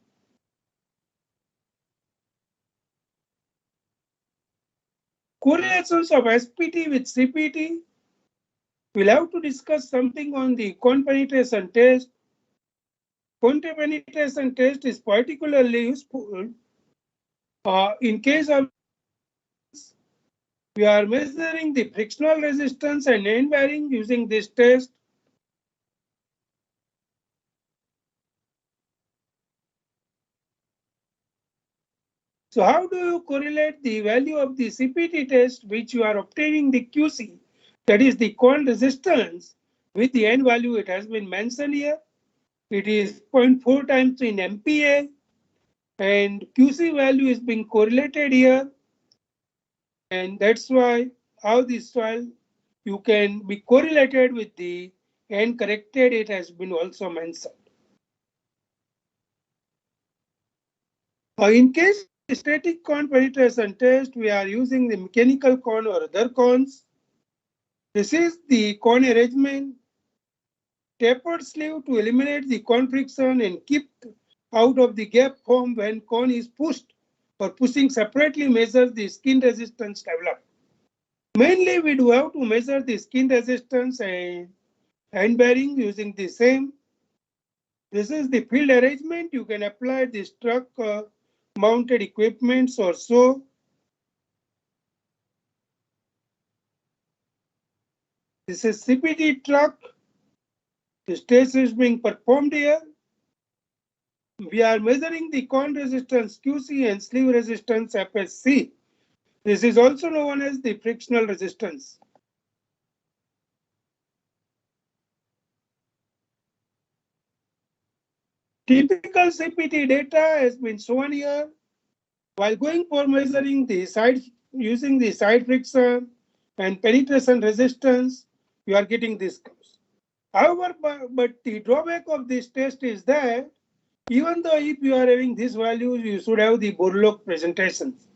Correlations of SPT with CPT. We'll have to discuss something on the cone penetration test. Cone penetration test is particularly useful in case of we are measuring the frictional resistance and end bearing using this test. So how do you correlate the value of the CPT test which you are obtaining the QC, that is the cone resistance, with the N value? It has been mentioned here. It is 0.4 times in MPa, and QC value is being correlated here. And that's why how this soil you can be correlated with the N corrected, it has been also mentioned. In case of the static cone penetration test, we are using the mechanical cone or other cones. This is the cone arrangement. Tapered sleeve to eliminate the cone friction and keep out of the gap formed when cone is pushed or pushing separately measures the skin resistance developed. Mainly we do have to measure the skin resistance and end bearing using the same. This is the field arrangement. You can apply the truck mounted equipments or so. This is CPT truck. The test is being performed here. We are measuring the cone resistance QC and sleeve resistance FSC. This is also known as the frictional resistance. Typical CPT data has been shown here. While going for measuring the side, using the side friction and penetration resistance, you are getting this curves. However, but the drawback of this test is that even though if you are having these values, you should have the Borlaug presentations.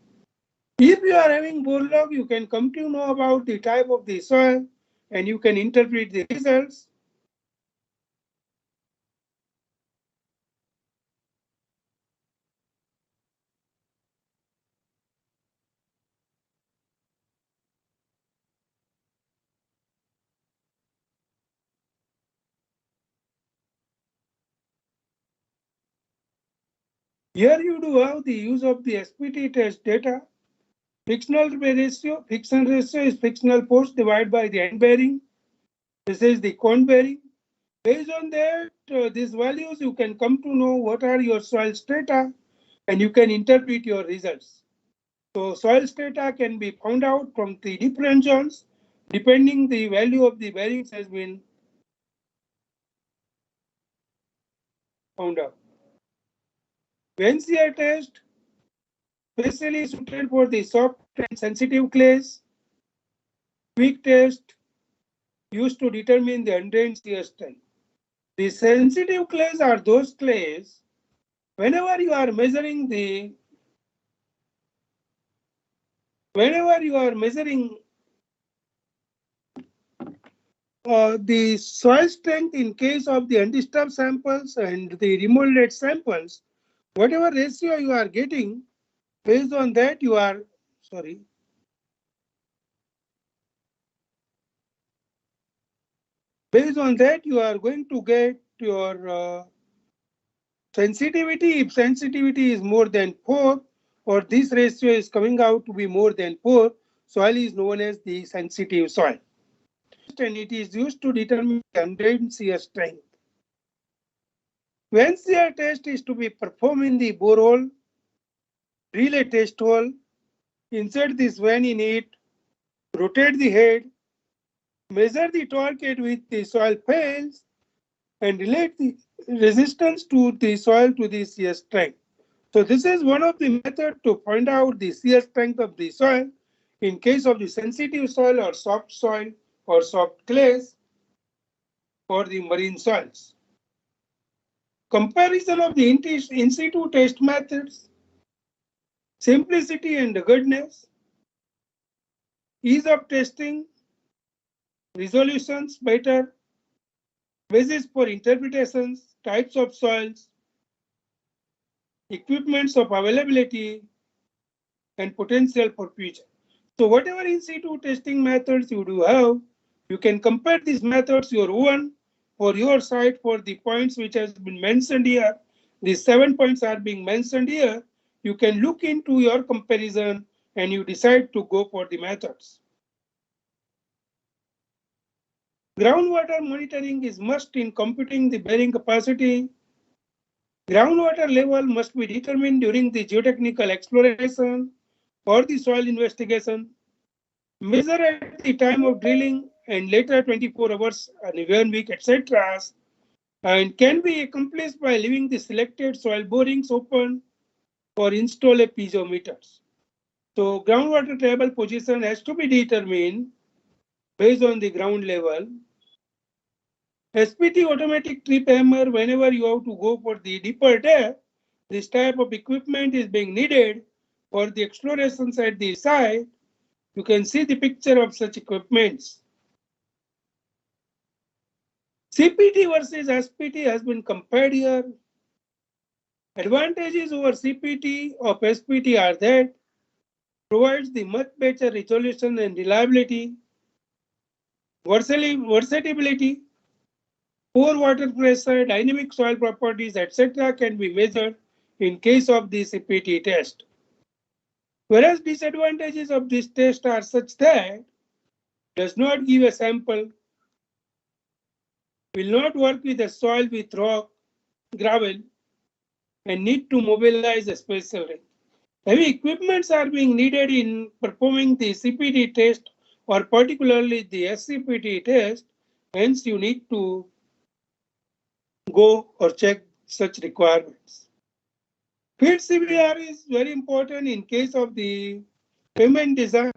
If you are having Borlaug, you can come to know about the type of the soil and you can interpret the results. Here you do have the use of the SPT test data. Frictional ratio, friction ratio is frictional force divided by the end bearing. This is the cone bearing. Based on that, these values, you can come to know what are your soil strata and you can interpret your results. So soil strata can be found out from the different zones depending the value of the bearings has been found out. Venn test, especially suited for the soft and sensitive clays. Quick test used to determine the undrained shear strength. The sensitive clays are those clays whenever you are measuring the the soil strength in case of the undisturbed samples and the remolded samples, whatever ratio you are getting, based on that you are going to get your sensitivity. If sensitivity is more than 4 or this ratio is coming out to be more than 4, soil is known as the sensitive soil. And it is used to determine the undrained shear strength. When shear test is to be performed in the borehole, drill a test hole, insert this vein in it, rotate the head, measure the torque at which the soil fails, and relate the resistance to the soil to the shear strength. So this is one of the methods to find out the shear strength of the soil in case of the sensitive soil or soft clays or the marine soils. Comparison of the in situ test methods, simplicity and ruggedness, ease of testing, resolutions better, basis for interpretations, types of soils, equipments of availability, and potential for future. So whatever in situ testing methods you do have, you can compare these methods your own for your site for the points which has been mentioned here. These 7 points are being mentioned here. You can look into your comparison and you decide to go for the methods. Groundwater monitoring is must in computing the bearing capacity. Groundwater level must be determined during the geotechnical exploration or the soil investigation. Measure at the time of drilling and later 24 hours and 1 week, etc. And can be accomplished by leaving the selected soil borings open or install a piezometers. So groundwater table position has to be determined based on the ground level. SPT automatic trip hammer, whenever you have to go for the deeper depth, this type of equipment is being needed for the explorations at the site. You can see the picture of such equipments. CPT versus SPT has been compared here. Advantages over CPT of SPT are that provides the much better resolution and reliability, versatility, poor water pressure, dynamic soil properties, etc. can be measured in case of the CPT test. Whereas disadvantages of this test are such that does not give a sample, will not work with a soil with rock, gravel, and need to mobilize a special rig. Heavy equipments are being needed in performing the CPT test or particularly the SCPT test, hence you need to go or check such requirements. Field CBR is very important in case of the pavement design,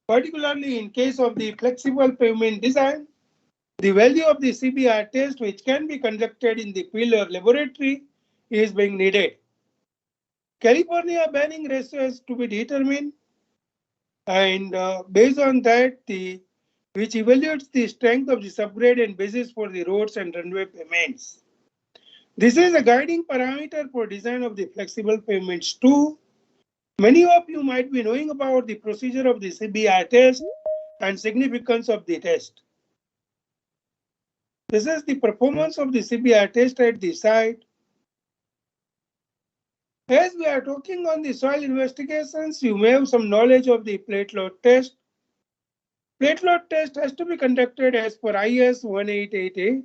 particularly in case of the flexible pavement design. The value of the CBR test, which can be conducted in the field or laboratory, is being needed. California bearing ratio is to be determined, and based on that, which evaluates the strength of the subgrade and basis for the roads and runway pavements. This is a guiding parameter for design of the flexible pavements too. Many of you might be knowing about the procedure of the CBR test and significance of the test. This is the performance of the CBR test at the site. As we are talking on the soil investigations, you may have some knowledge of the plate load test. Plate load test has to be conducted as per IS 1888,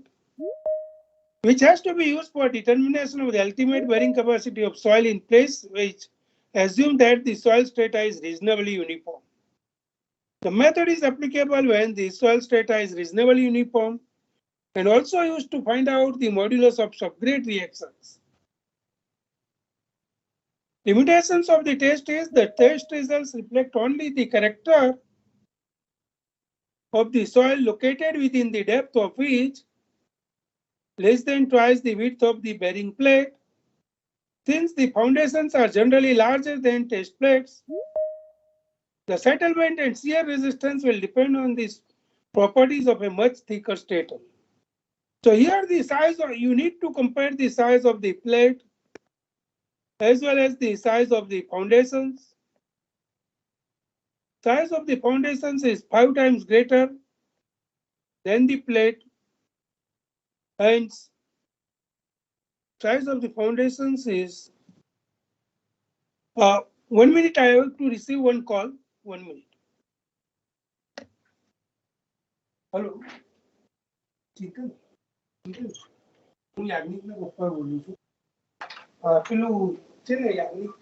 which has to be used for determination of the ultimate bearing capacity of soil in place, which assume that the soil strata is reasonably uniform. The method is applicable when the soil strata is reasonably uniform and also used to find out the modulus of subgrade reactions. Limitations of the test is that test results reflect only the character of the soil located within the depth of which less than twice the width of the bearing plate. Since the foundations are generally larger than test plates, the settlement and shear resistance will depend on the properties of a much thicker stratum. So here the size of, you need to compare the size of the plate as well as the size of the foundations. Size of the foundations is 5 times greater than the plate, and size of the foundations is 1 minute. I have to receive one call. 1 minute. Hello. Chicken. હું યાજ્ઞિકના પપ્પા બોલું છું. પેલું છે ને યાજ્ઞિક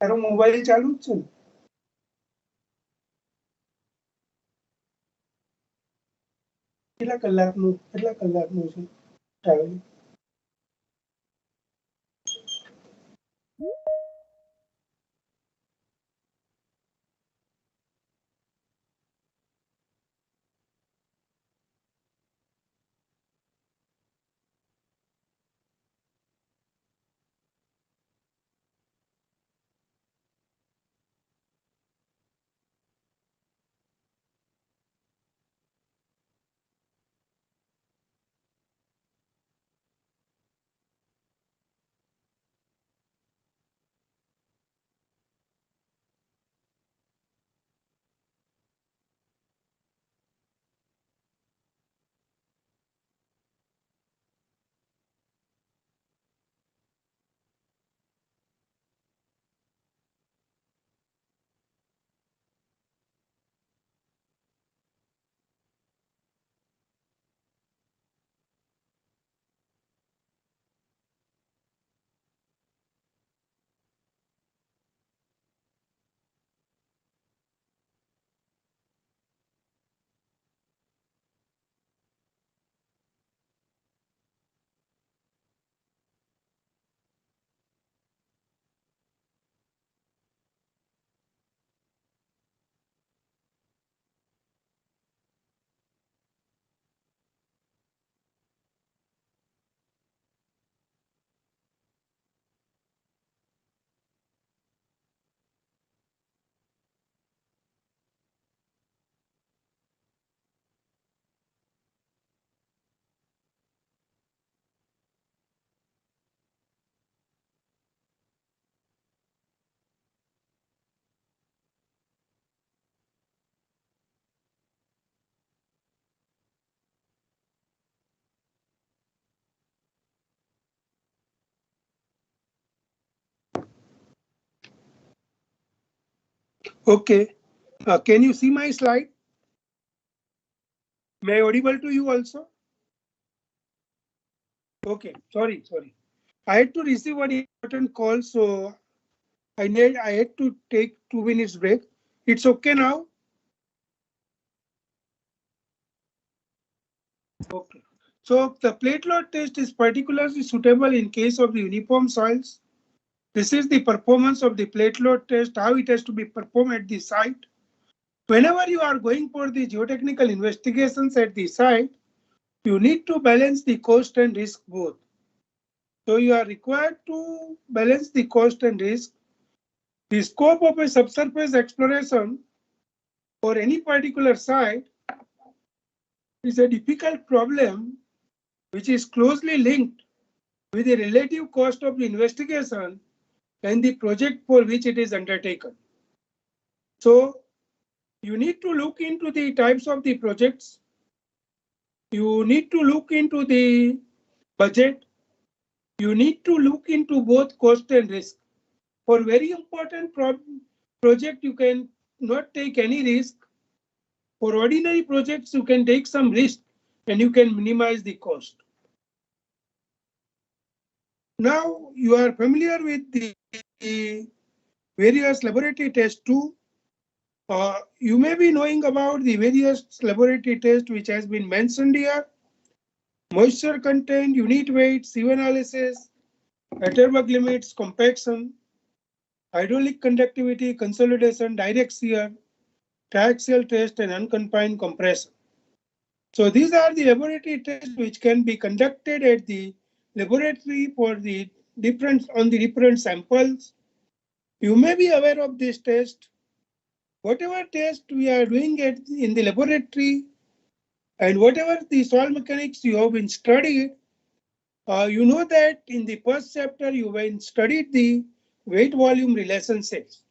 તારો mobile ચાલુ જ છે ને? કેટલા કલાકનું છે travelling? Okay. Can you see my slide? May I audible to you also? Okay. Sorry. I had to receive one important call, so I had to take 2 minutes break. It's okay now? Okay. So the plate load test is particularly suitable in case of the uniform soils. This is the performance of the plate load test, how it has to be performed at the site. Whenever you are going for the geotechnical investigations at the site, you need to balance the cost and risk both. So you are required to balance the cost and risk. The scope of a subsurface exploration for any particular site is a difficult problem which is closely linked with the relative cost of the investigation and the project for which it is undertaken. So you need to look into the types of the projects. You need to look into the budget. You need to look into both cost and risk. For very important project, you can not take any risk. For ordinary projects, you can take some risk and you can minimize the cost. Now you are familiar with the various laboratory tests too. You may be knowing about the various laboratory tests which has been mentioned here. Moisture content, unit weight, sieve analysis, Atterberg limits, compaction, hydraulic conductivity, consolidation, direct shear, triaxial test, and unconfined compression. So these are the laboratory tests which can be conducted at the laboratory for the different samples. You may be aware of this test. Whatever test we are doing in the laboratory and whatever the soil mechanics you have been studied, you know that in the first chapter you have studied the weight volume relationships,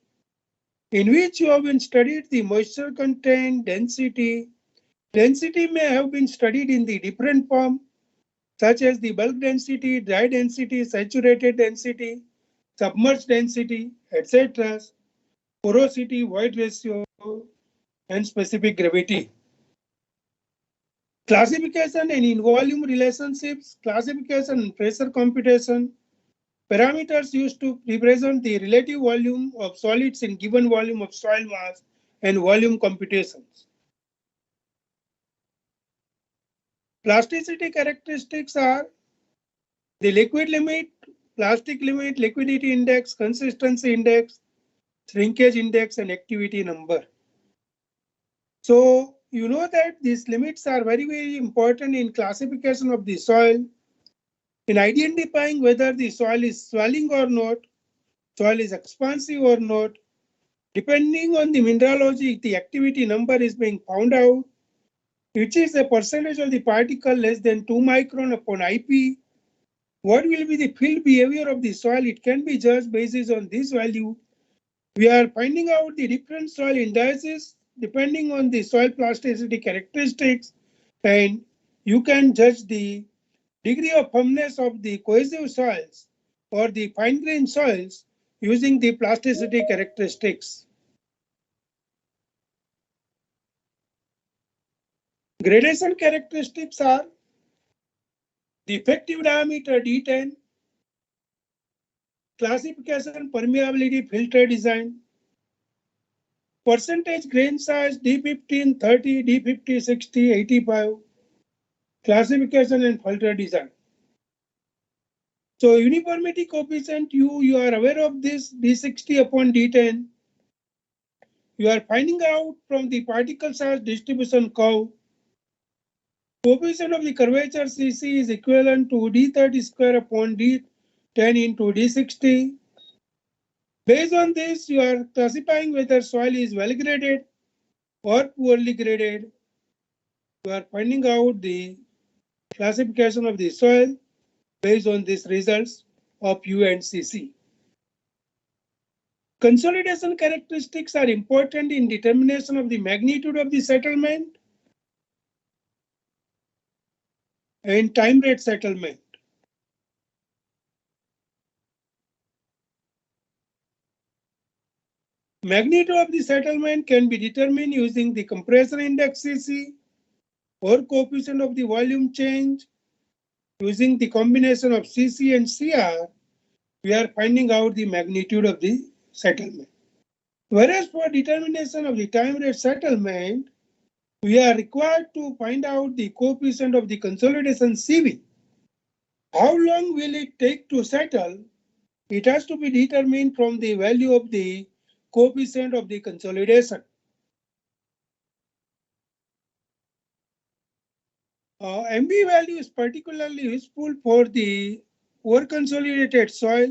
in which you have been studied the moisture content, density. Density may have been studied in the different form, such as the bulk density, dry density, saturated density, submerged density, etc., porosity, void ratio, and specific gravity. Classification and in-volume relationships, classification and pressure computation, parameters used to represent the relative volume of solids in given volume of soil mass, and volume computations. Plasticity characteristics are the liquid limit, plastic limit, liquidity index, consistency index, shrinkage index, and activity number. So you know that these limits are very important in classification of the soil, in identifying whether the soil is swelling or not, soil is expansive or not. Depending on the mineralogy, the activity number is being found out, which is a percentage of the particle less than 2 micron upon IP. What will be the field behavior of the soil? It can be judged based on this value. We are finding out the different soil indices depending on the soil plasticity characteristics, and you can judge the degree of firmness of the cohesive soils or the fine-grained soils using the plasticity characteristics. Gradation characteristics are the effective diameter D10, classification, permeability, filter design, percentage grain size D15, 30, D50, 60, 85, classification and filter design. So uniformity coefficient, you are aware of this D60 upon D10. You are finding out from the particle size distribution curve. Coefficient of the curvature CC is equivalent to D30 square upon D10 into D60. Based on this, you are classifying whether soil is well graded or poorly graded. You are finding out the classification of the soil based on these results of U and CC. Consolidation characteristics are important in determination of the magnitude of the settlement and time rate settlement. Magnitude of the settlement can be determined using the compressor index Cc or coefficient of the volume change. Using the combination of Cc and Cr, we are finding out the magnitude of the settlement. Whereas for determination of the time rate settlement, we are required to find out the coefficient of the consolidation Cv. How long will it take to settle? It has to be determined from the value of the coefficient of the consolidation. MV value is particularly useful for the over-consolidated soil,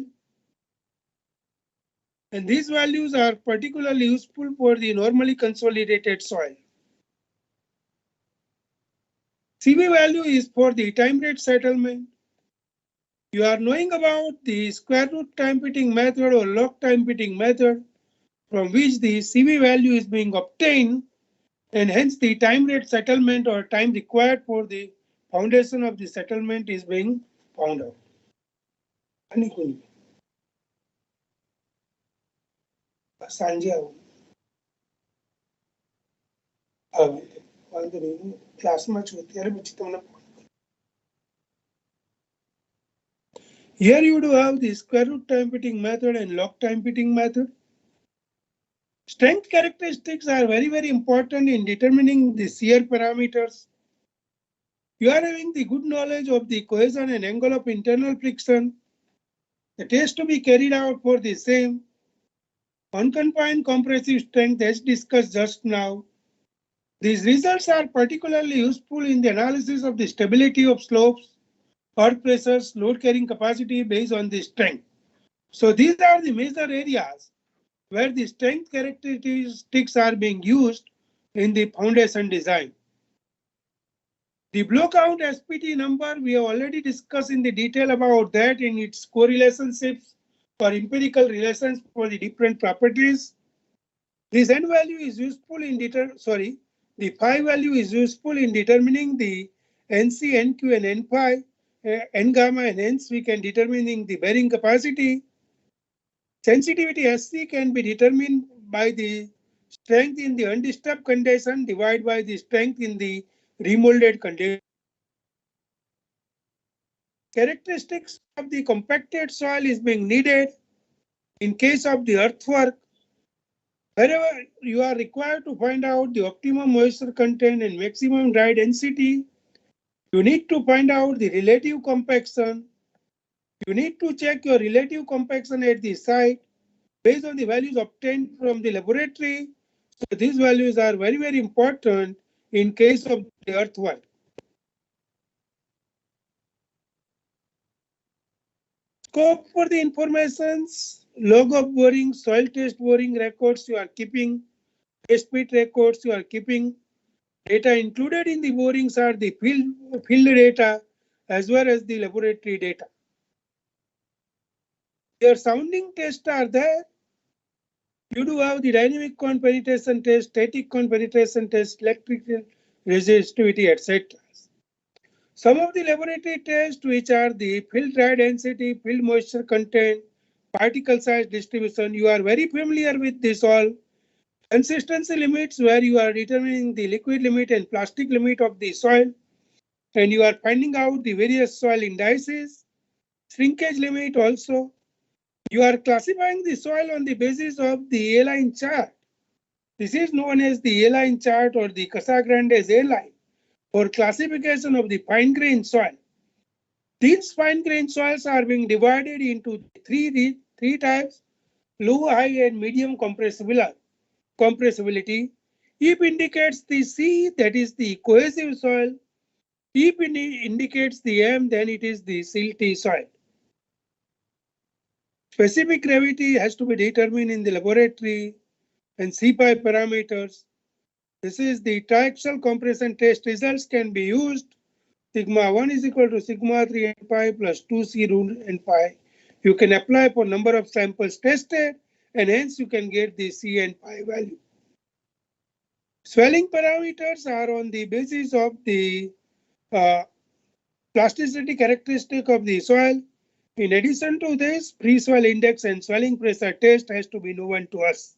and these values are particularly useful for the normally consolidated soil. CV value is for the time rate settlement. You are knowing about the square root time fitting method or log time fitting method from which the CV value is being obtained, and hence the time rate settlement or time required for the foundation of the settlement is being found out. સાંજે આવું હવે વાંધો નહીં ક્લાસમાં છું ત્યારે પછી તમને Here you do have the square root time fitting method and log time fitting method. Strength characteristics are very important in determining the shear parameters. You are having the good knowledge of the cohesion and angle of internal friction. The test to be carried out for the same. Unconfined compressive strength as discussed just now. These results are particularly useful in the analysis of the stability of slopes, earth pressures, load carrying capacity based on the strength. So these are the major areas where the strength characteristics are being used in the foundation design. The block count SPT number, we have already discussed in the detail about that in its correlationships or empirical relations for the different properties. This n value is useful in the phi value is useful in determining the NC, NQ, and N phi, N gamma, and hence we can determining the bearing capacity. Sensitivity SC can be determined by the strength in the undisturbed condition divided by the strength in the remolded condition. Characteristics of the compacted soil is being needed in case of the earthwork. Wherever you are required to find out the optimum moisture content and maximum dry density, you need to find out the relative compaction. You need to check your relative compaction at the site based on the values obtained from the laboratory. So these values are very important in case of the earthwork. Scope for the informations, log of boring, soil test boring records you are keeping, test pit records you are keeping. Data included in the borings are the field data as well as the laboratory data. Your sounding tests are there. You do have the dynamic cone penetration test, static cone penetration test, electrical resistivity, etc. Some of the laboratory tests, which are the field dry density, field moisture content, particle size distribution, you are very familiar with this all. Consistency limits, where you are determining the liquid limit and plastic limit of the soil, and you are finding out the various soil indices. Shrinkage limit also. You are classifying the soil on the basis of the A-line chart. This is known as the A-line chart or the Casagrande's A-line for classification of the fine grained soil. These fine grained soils are being divided into three types: low, high, and medium compressibility. If indicates the C, that is the cohesive soil. If indicates the M, then it is the silty soil. Specific gravity has to be determined in the laboratory and CPI parameters. This is the triaxial compression test results can be used. Sigma 1 is equal to sigma 3 n pi plus 2c root n pi. You can apply for number of samples tested, and hence you can get the C and pi value. Swelling parameters are on the basis of the plasticity characteristic of the soil. In addition to this, free soil index and swelling pressure test has to be known to us.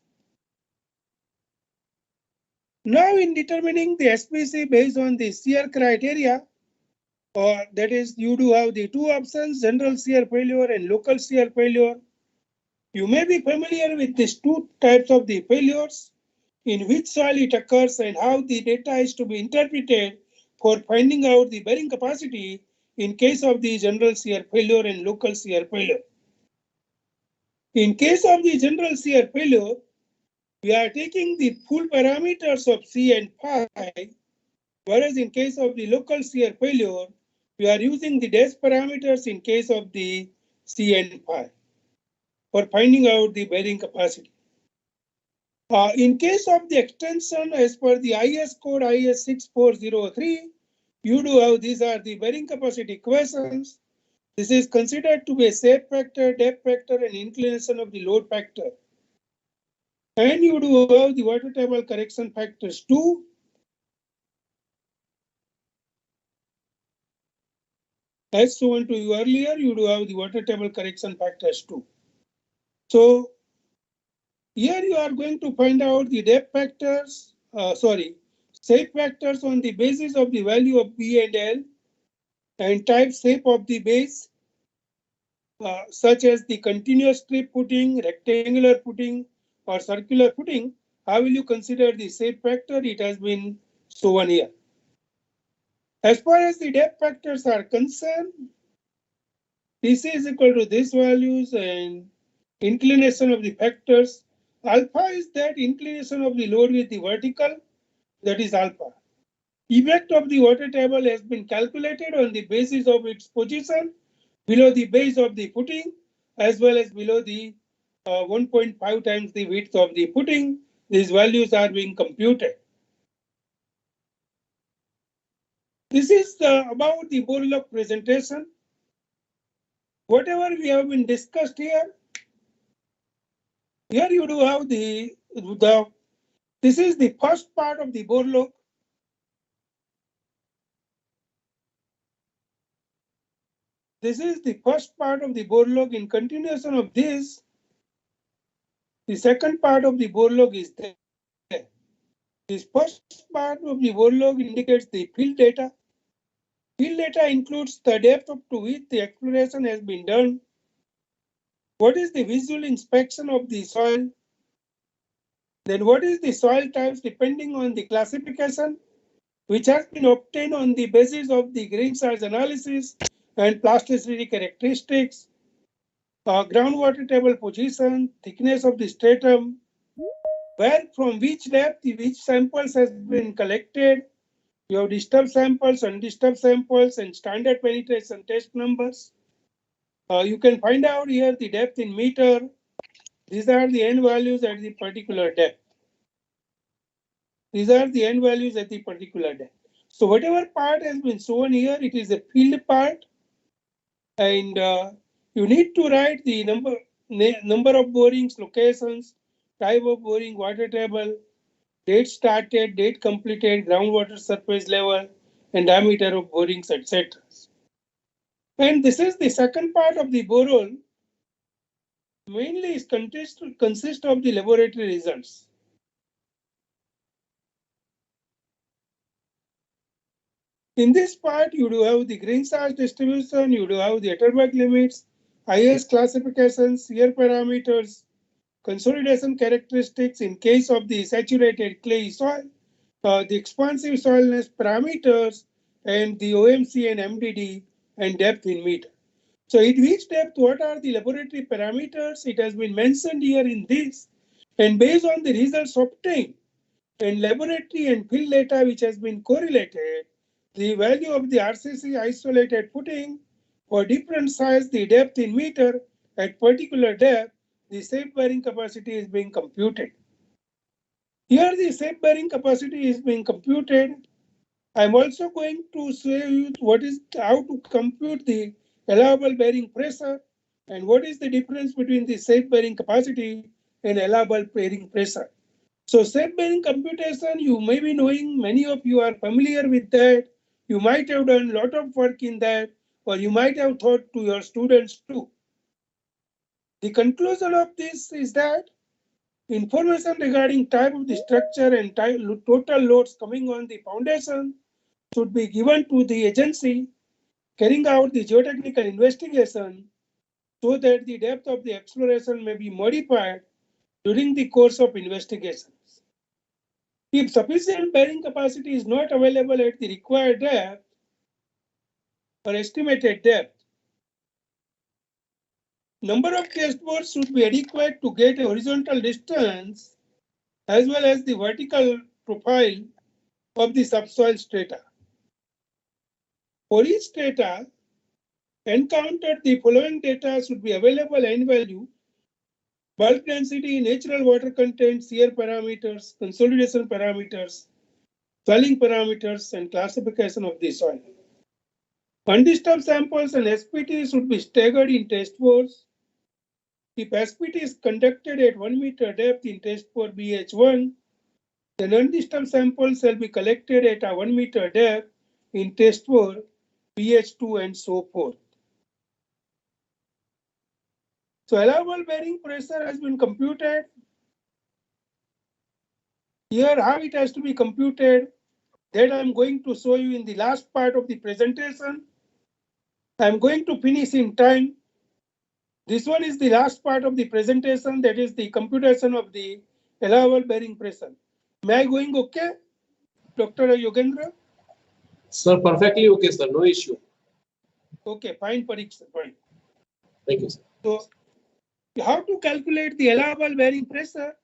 Now, in determining the SPC based on the shear criteria, or that is, you do have the two options, general shear failure and local shear failure. You may be familiar with these two types of the failures, in which soil it occurs and how the data is to be interpreted for finding out the bearing capacity in case of the general shear failure and local shear failure. In case of the general shear failure, we are taking the full parameters of C and phi, whereas in case of the local shear failure, we are using the dash parameters in case of the C and phi for finding out the bearing capacity. In case of the extension as per the IS code IS 6403, you do have, these are the bearing capacity equations. This is considered to be a shape factor, depth factor, and inclination of the load factor. And you do have the water table correction factors too. As shown to you earlier, you do have the water table correction factors too. So here you are going to find out the depth factors, shape factors on the basis of the value of B and L and type shape of the base, such as the continuous strip footing, rectangular footing, or circular footing. How will you consider the shape factor? It has been shown here. As far as the depth factors are concerned, this is equal to these values, and inclination of the factors. Alpha is that inclination of the load with the vertical, that is alpha. Effect of the water table has been calculated on the basis of its position below the base of the footing as well as below the 1.5 times the width of the footing. These values are being computed. This is about the bore log presentation. Whatever we have been discussed here, here you do have this is the first part of the bore log. This is the first part of the bore log. In continuation of this, the second part of the bore log is there. This first part of the bore log indicates the field data. Field data includes the depth up to which the exploration has been done. What is the visual inspection of the soil? Then what is the soil types depending on the classification, which has been obtained on the basis of the grain size analysis and plasticity characteristics, groundwater table position, thickness of the stratum, where from which depth which samples has been collected. You have disturbed samples, undisturbed samples, and standard penetration test numbers. You can find out here the depth in meter. These are the N values at the particular depth. These are the N values at the particular depth. So whatever part has been shown here, it is a field part, and you need to write the number of borings, locations, type of boring, water table, date started, date completed, groundwater surface level, and diameter of borings, etc. And this is the second part of the borehole. Mainly is consist of the laboratory results. In this part, you do have the grain size distribution, you do have the Atterberg limits, IS classifications, shear parameters, consolidation characteristics in case of the saturated clay soil, the expansive soilness parameters, and the OMC and MDD and depth in meter. So at which depth, what are the laboratory parameters? It has been mentioned here in this. And based on the results obtained and laboratory and field data which has been correlated, the value of the RCC isolated footing for different size, the depth in meter at particular depth, the shape bearing capacity is being computed. Here the shape bearing capacity is being computed. I'm also going to show you how to compute the allowable bearing pressure and what is the difference between the shape bearing capacity and allowable bearing pressure. So shape bearing computation, you may be knowing, many of you are familiar with that. You might have done a lot of work in that, or you might have taught to your students too. The conclusion of this is that Information regarding type of the structure and total loads coming on the foundation should be given to the agency carrying out the geotechnical investigation so that the depth of the exploration may be modified during the course of investigations. If sufficient bearing capacity is not available at the required depth or estimated depth, number of test bores should be adequate to get a horizontal distance as well as the vertical profile of the subsoil strata. For each strata encountered, the following data should be available: N value, bulk density, natural water content, shear parameters, consolidation parameters, swelling parameters, and classification of the soil. Undisturbed samples and SPT should be staggered in test bores. If SPT is conducted at 1 meter depth in test bore BH1, then undisturbed samples shall be collected at a 1 meter depth in test bore BH2 and so forth. So allowable bearing pressure has been computed. Here how it has to be computed, that I am going to show you in the last part of the presentation. I am going to finish in time. This one is the last part of the presentation, that is the computation of the allowable bearing pressure. Am I going okay, Dr. Yogendra? Sir, perfectly okay, sir. No issue. Okay, fine, Parikh, sir, fine. Thank you, sir. So, how to calculate the allowable bearing pressure?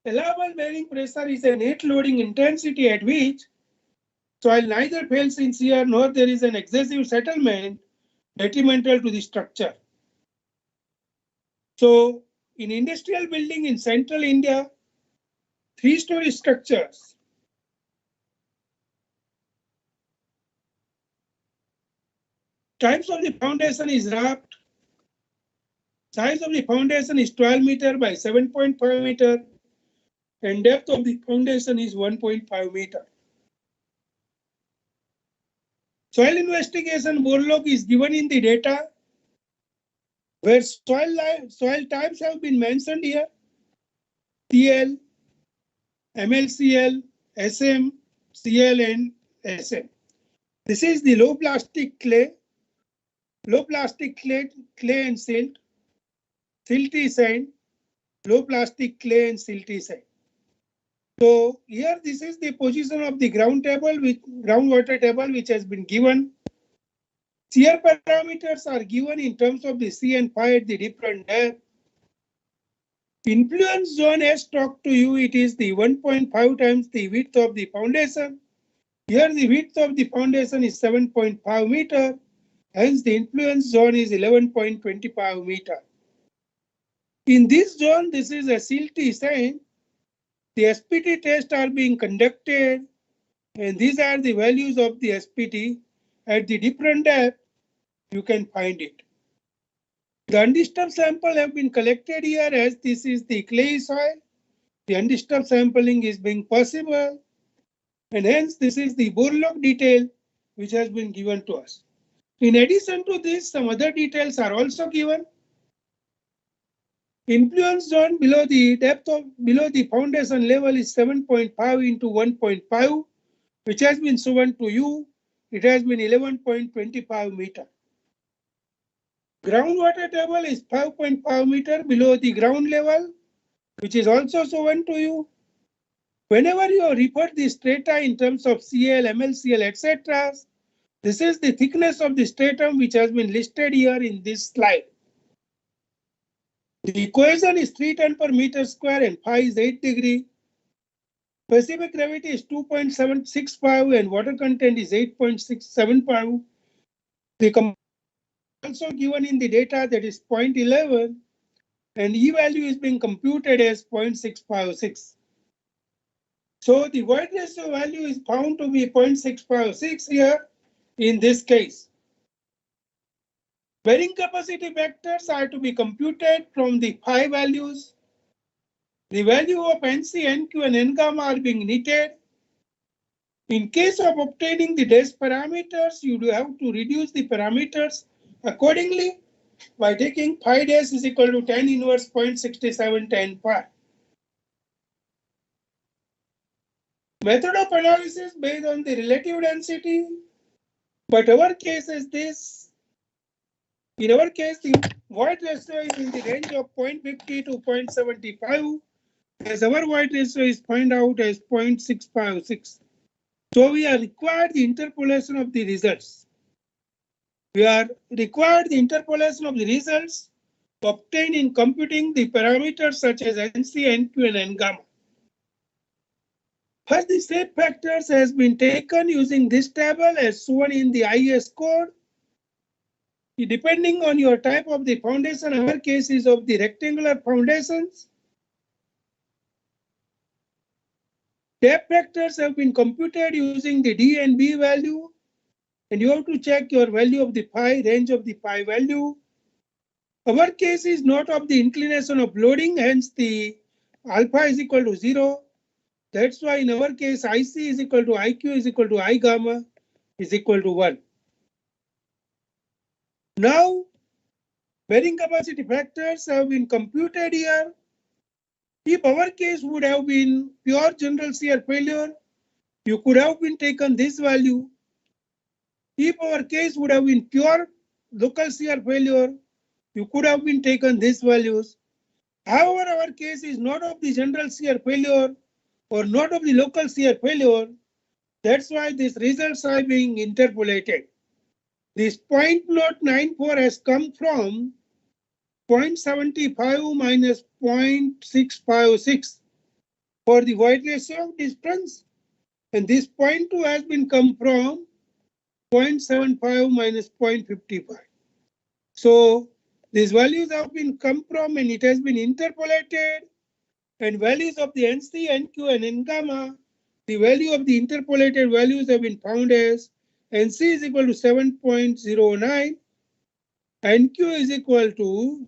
Allowable bearing pressure is a net loading intensity at which soil neither fails in shear nor there is an excessive settlement detrimental to the structure. So, in industrial building in central India, 3-story structures, types of the foundation is raft, size of the foundation is 12 meter by 7.5 meter, and depth of the foundation is 1.5 meter. Soil investigation bore log is given in the data where soil types have been mentioned here: CL, MLCL, SM, CL, and SM. This is the low plastic clay and silt, silty sand, low plastic clay and silty sand. So here this is the position of the groundwater table which has been given. Shear parameters are given in terms of the C and phi at the different depth. Influence zone as talked to you, it is the 1.5 times the width of the foundation. Here the width of the foundation is 7.5 meter. Hence the influence zone is 11.25 meter. In this zone, this is a silty sand. The SPT tests are being conducted, and these are the values of the SPT at the different depth. You can find it. The undisturbed sample have been collected here as this is the clay soil. The undisturbed sampling is being possible, and hence this is the bore log detail which has been given to us. In addition to this, some other details are also given. Influence zone below the foundation level is 7.5 into 1.5, which has been shown to you. It has been 11.25 meter. Groundwater table is 5.5 meter below the ground level, which is also shown to you. Whenever you refer the strata in terms of CL, MLCL, etc., this is the thickness of the stratum which has been listed here in this slide. The cohesion is 3 ton per meter square and phi is 8 degree. Specific gravity is 2.765 and water content is 8.675. The also given in the data, that is 0.11, and E value is being computed as 0.656. So the void ratio value is found to be 0.656 here in this case. Bearing capacity factors are to be computed from the phi values. The value of NC, NQ, and N gamma are being netted. In case of obtaining the dash parameters, you do have to reduce the parameters accordingly by taking phi dash is equal to tan inverse 0.67 tan phi. Method of analysis based on the relative density, but our case is this. In our case, the void ratio is in the range of 0.50 to 0.75, as our void ratio is found out as 0.656. So we are required the interpolation of the results. We are required the interpolation of the results obtained in computing the parameters such as NC, NQ, and N gamma. First, the shape factors has been taken using this table as shown in the IS code. Depending on your type of the foundation, our case is of the rectangular foundations. Shape factors have been computed using the D and B value, and you have to check your value of the phi, range of the phi value. Our case is not of the inclination of loading, hence the alpha is equal to 0. That's why in our case, IC is equal to IQ is equal to I gamma is equal to 1. Now, bearing capacity factors have been computed here. If our case would have been pure general shear failure, you could have been taken this value. If our case would have been pure local shear failure, you could have been taken these values. However, our case is not of the general shear failure or not of the local shear failure. That's why these results are being interpolated. This 0.094 has come from 0.75 minus 0.656 for the void ratio difference, and this 0.2 has been come from 0.75 minus 0.55. So these values have been come from and it has been interpolated, and values of the NC, NQ, and N gamma, the value of the interpolated values have been found as NC is equal to 7.09, NQ is equal to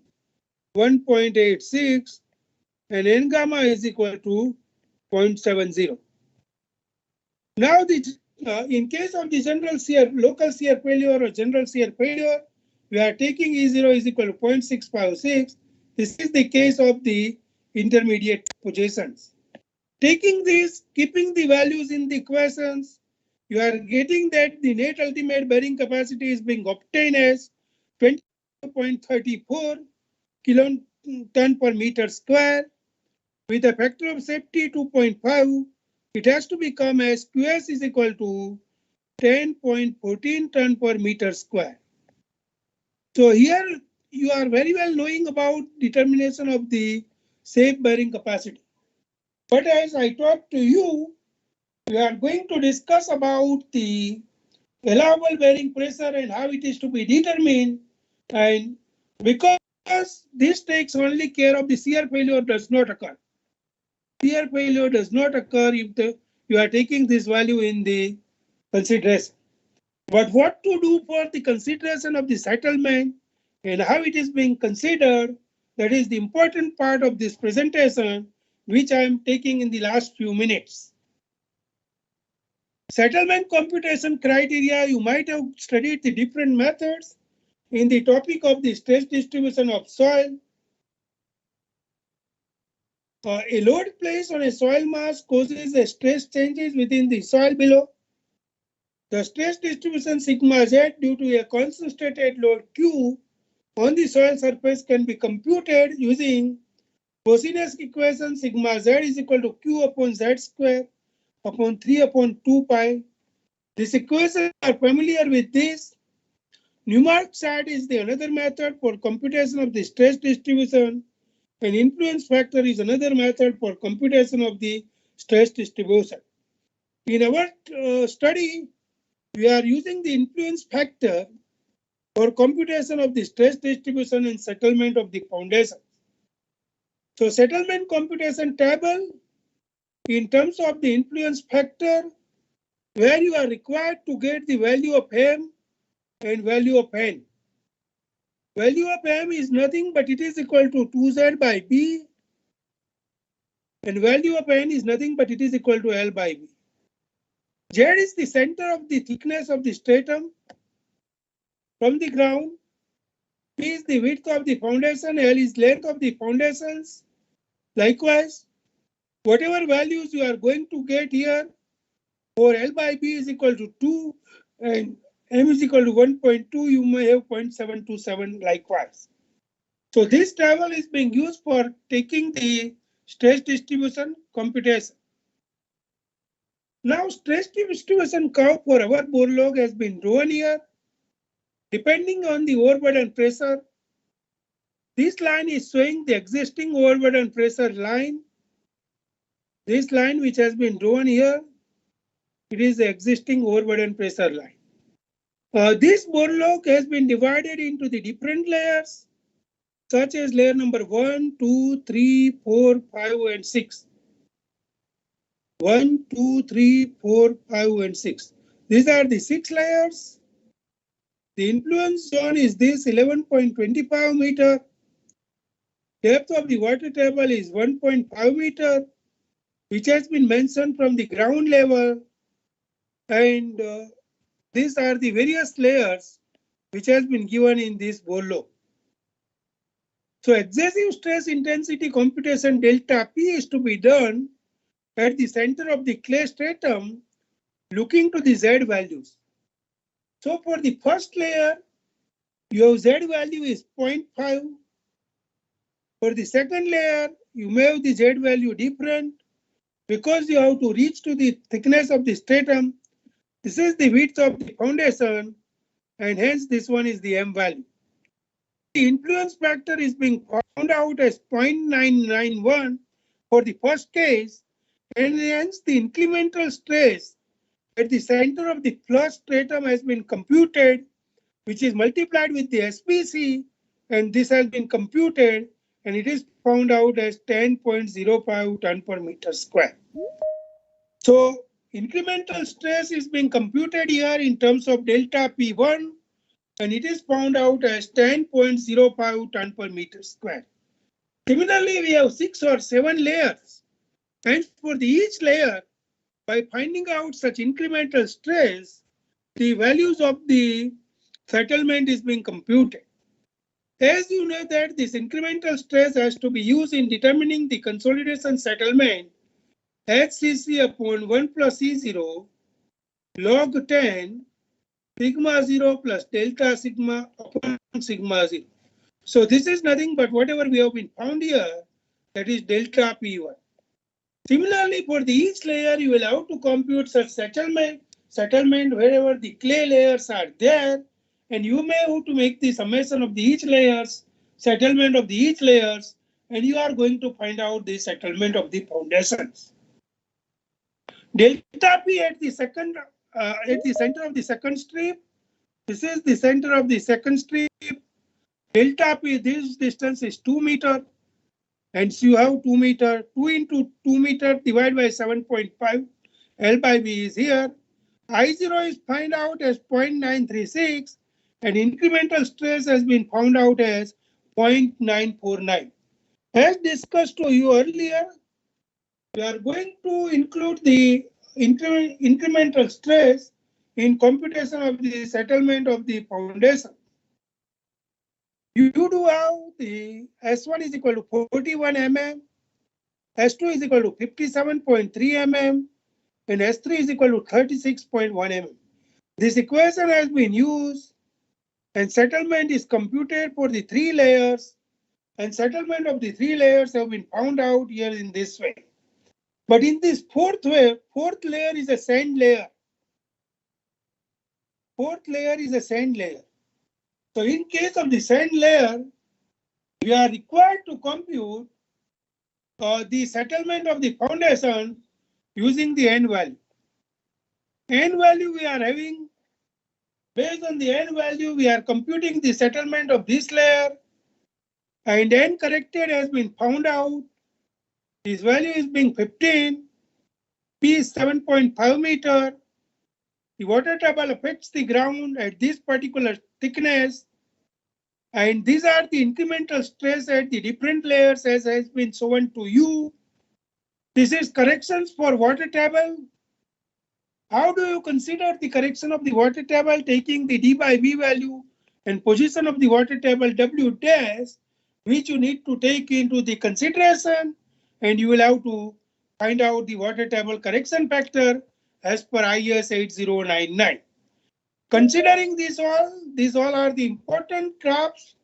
1.86, and N gamma is equal to 0.70. Now, in case of the general shear, local shear failure or general shear failure, we are taking E0 is equal to 0.656. This is the case of the intermediate positions. Taking this, keeping the values in the equations, you are getting that the net ultimate bearing capacity is being obtained as 20.34 kiloton per meter square. With a factor of safety 2.5, it has to become as QS is equal to 10.14 ton per meter square. So here you are very well knowing about determination of the safe bearing capacity. But as I talk to you, we are going to discuss about the allowable bearing pressure and how it is to be determined. And because this takes only care of the shear failure does not occur. Shear failure does not occur if you are taking this value in the consideration. But what to do for the consideration of the settlement and how it is being considered, that is the important part of this presentation, which I am taking in the last few minutes. Settlement computation criteria, you might have studied the different methods in the topic of the stress distribution of soil. A load placed on a soil mass causes a stress changes within the soil below. The stress distribution sigma z due to a concentrated load Q on the soil surface can be computed using Cohesionless equation sigma z is equal to Q upon z square upon 3 upon 2 pi. This equation are familiar with this. Numeric chart is the another method for computation of the stress distribution, and influence factor is another method for computation of the stress distribution. In our study, we are using the influence factor for computation of the stress distribution and settlement of the foundation. So settlement computation table in terms of the influence factor, where you are required to get the value of M and value of N. Value of M is nothing but it is equal to 2Z by B, and value of N is nothing but it is equal to L by B. Z is the center of the thickness of the stratum from the ground. P is the width of the foundation, L is length of the foundations. Likewise, whatever values you are going to get here, or L by B is equal to 2 and M is equal to 1.2, you may have 0.727 likewise. So this table is being used for taking the stress distribution computation. Now stress distribution curve for our bore log has been drawn here. Depending on the overburden pressure, this line is showing the existing overburden pressure line. This line which has been drawn here, it is the existing overburden pressure line. This bore log has been divided into the different layers, such as layer number 1, 2, 3, 4, 5, and 6. 1, 2, 3, 4, 5, and 6. These are the 6 layers. The influence zone is this 11.25 meter. Depth of the water table is 1.5 meter, which has been mentioned from the ground level. And these are the various layers which has been given in this bore log. So excessive stress intensity computation delta P is to be done at the center of the clay stratum, looking to the Z values. So for the first layer, your Z value is 0.5. For the second layer, you may have the Z value different because you have to reach to the thickness of the stratum. This is the width of the foundation, and hence this one is the M value. The influence factor is being found out as 0.991 for the first case, and hence the incremental stress at the center of the flush stratum has been computed, which is multiplied with the SPC, and this has been computed, and it is found out as 10.05 ton per meter square. So incremental stress is being computed here in terms of delta P1, and it is found out as 10.05 ton per meter square. Similarly, we have 6 or 7 layers, and for each layer, by finding out such incremental stress, the values of the settlement is being computed. As you know that this incremental stress has to be used in determining the consolidation settlement HCC upon 1 plus E0 log 10 sigma 0 plus delta sigma upon sigma 0. So this is nothing but whatever we have been found here, that is delta P1. Similarly, for each layer, you will have to compute such settlement wherever the clay layers are there, and you may have to make the summation of each layers, settlement of each layers, and you are going to find out the settlement of the foundations. Delta P at the center of the second strip. This is the center of the second strip. Delta P, this distance is 2 meter. And so you have 2 meter, 2 into 2 meter divided by 7.5. L by B is here. I0 is found out as 0.936, and incremental stress has been found out as 0.949. As discussed to you earlier, we are going to include the incremental stress in computation of the settlement of the foundation. You do have the S1 is equal to 41 mm, S2 is equal to 57.3 mm, and S3 is equal to 36.1 mm. This equation has been used, and settlement is computed for the 3 layers, and settlement of the 3 layers have been found out here in this way. But in this fourth layer is a sand layer. Fourth layer is a sand layer. So in case of the sand layer, we are required to compute the settlement of the foundation using the N value. N value we are having, based on the N value, we are computing the settlement of this layer, and N corrected has been found out. This value is being 15, P is 7.5 meter. The water table affects the ground at this particular thickness, and these are the incremental stress at the different layers as has been shown to you. This is corrections for water table. How do you consider the correction of the water table, taking the D by V value and position of the water table W dash, which you need to take into the consideration, and you will have to find out the water table correction factor, as per IS 8099. Considering these all are the important graphs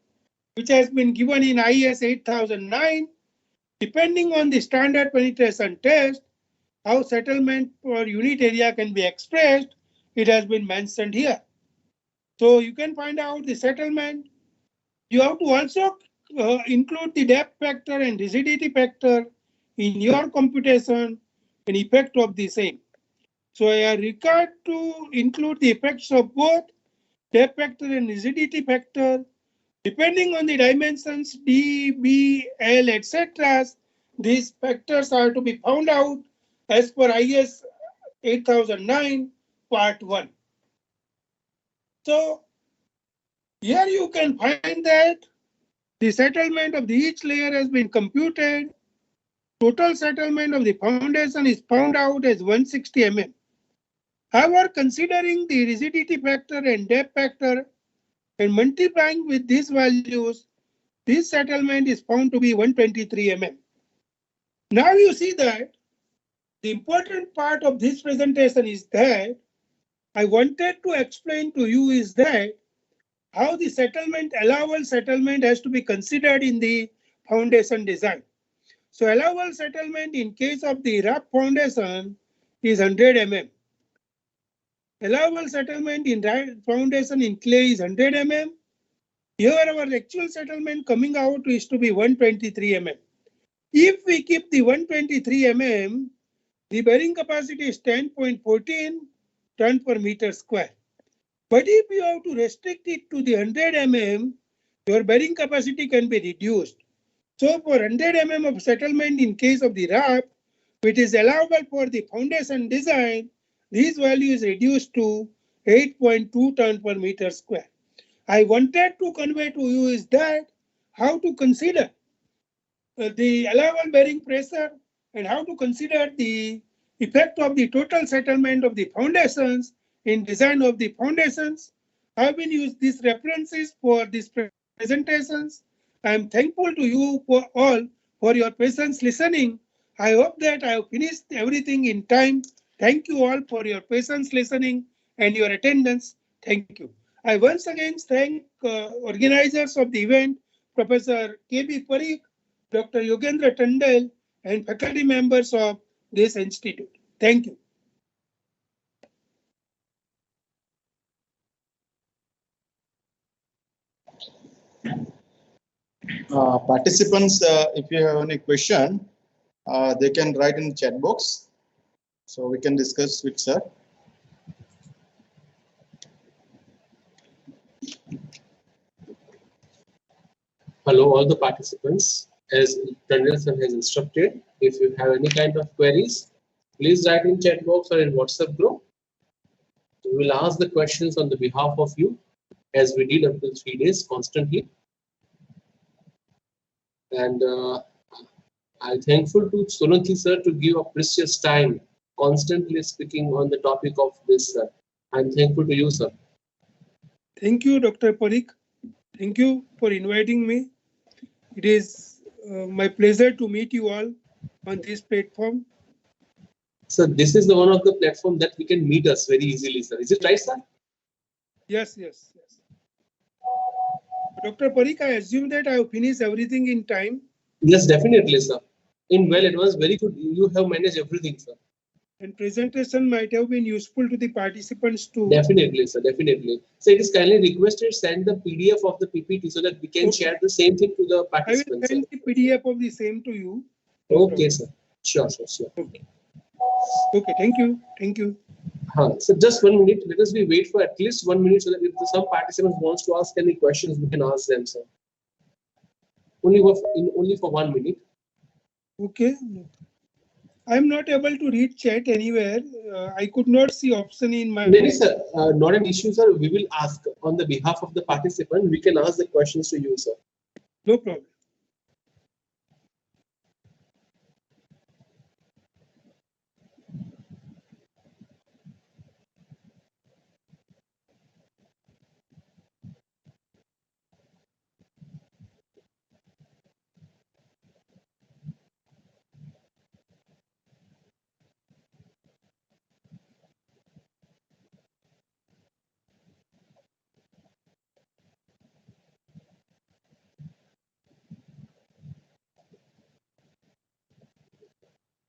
which has been given in IS 8009. Depending on the standard penetration test, how settlement per unit area can be expressed, it has been mentioned here. So you can find out the settlement. You have to also include the depth factor and rigidity factor in your computation and effect of the same. So I are required to include the effects of both depth factor and rigidity factor. Depending on the dimensions D, B, L, etc., these factors are to be found out as per IS 8009 part 1. So here you can find that the settlement of the each layer has been computed. Total settlement of the foundation is found out as 160 mm. However, considering the rigidity factor and depth factor and multiplying with these values, this settlement is found to be 123 mm. Now you see that the important part of this presentation is that I wanted to explain to you is that how the settlement, allowable settlement has to be considered in the foundation design. So allowable settlement in case of the rough foundation is 100 mm. Allowable settlement in foundation in clay is 100 mm. Here our actual settlement coming out is to be 123 mm. If we keep the 123 mm, the bearing capacity is 10.14 ton per meter square. But if you have to restrict it to the 100 mm, your bearing capacity can be reduced. So for 100 mm of settlement in case of the raft, which is allowable for the foundation design, this value is reduced to 8.2 ton per meter square. I wanted to convey to you is that how to consider the allowable bearing pressure and how to consider the effect of the total settlement of the foundations in design of the foundations. I have been used these references for these presentations. I am thankful to you for all for your patience listening. I hope that I have finished everything in time. Thank you all for your patience listening and your attendance. Thank you. I once again thank organizers of the event, Professor K.B. Parikh, Dr. Yogendra Tandal, and faculty members of this institute. Thank you. Participants, if you have any question, they can write in the chat box, so we can discuss with sir. Hello, all the participants. As Tandil sir has instructed, if you have any kind of queries, please write in chat box or in WhatsApp group. We will ask the questions on the behalf of you, as we did up to 3 days constantly. And I'm thankful to Solanki sir to give a precious time, constantly speaking on the topic of this. I'm thankful to you, sir. Thank you, Dr. Parikh. Thank you for inviting me. It is my pleasure to meet you all on this platform. So this is the one of the platform that we can meet us very easily, sir. Is it right, sir? Yes, yes, yes. Dr. Parikh, I assume that I have finished everything in time. Yes, definitely, sir. In well, it was very good. You have managed everything, sir. And presentation might have been useful to the participants too. Definitely, sir. Definitely. So it is kindly requested send the PDF of the PPT so that we can share the same thing to the participants. I will send the PDF of the same to you. No okay, problem. Sir. Sure, sure, sure. Okay. Okay. Thank you. Thank you. So just 1 minute. Let us wait for at least 1 minute so that if some participants wants to ask any questions, we can ask them, sir. Only for 1 minute. Okay. I'm not able to read chat anywhere. I could not see option in my. There is not an issue, sir. We will ask on the behalf of the participant. We can ask the questions to you, sir. No problem.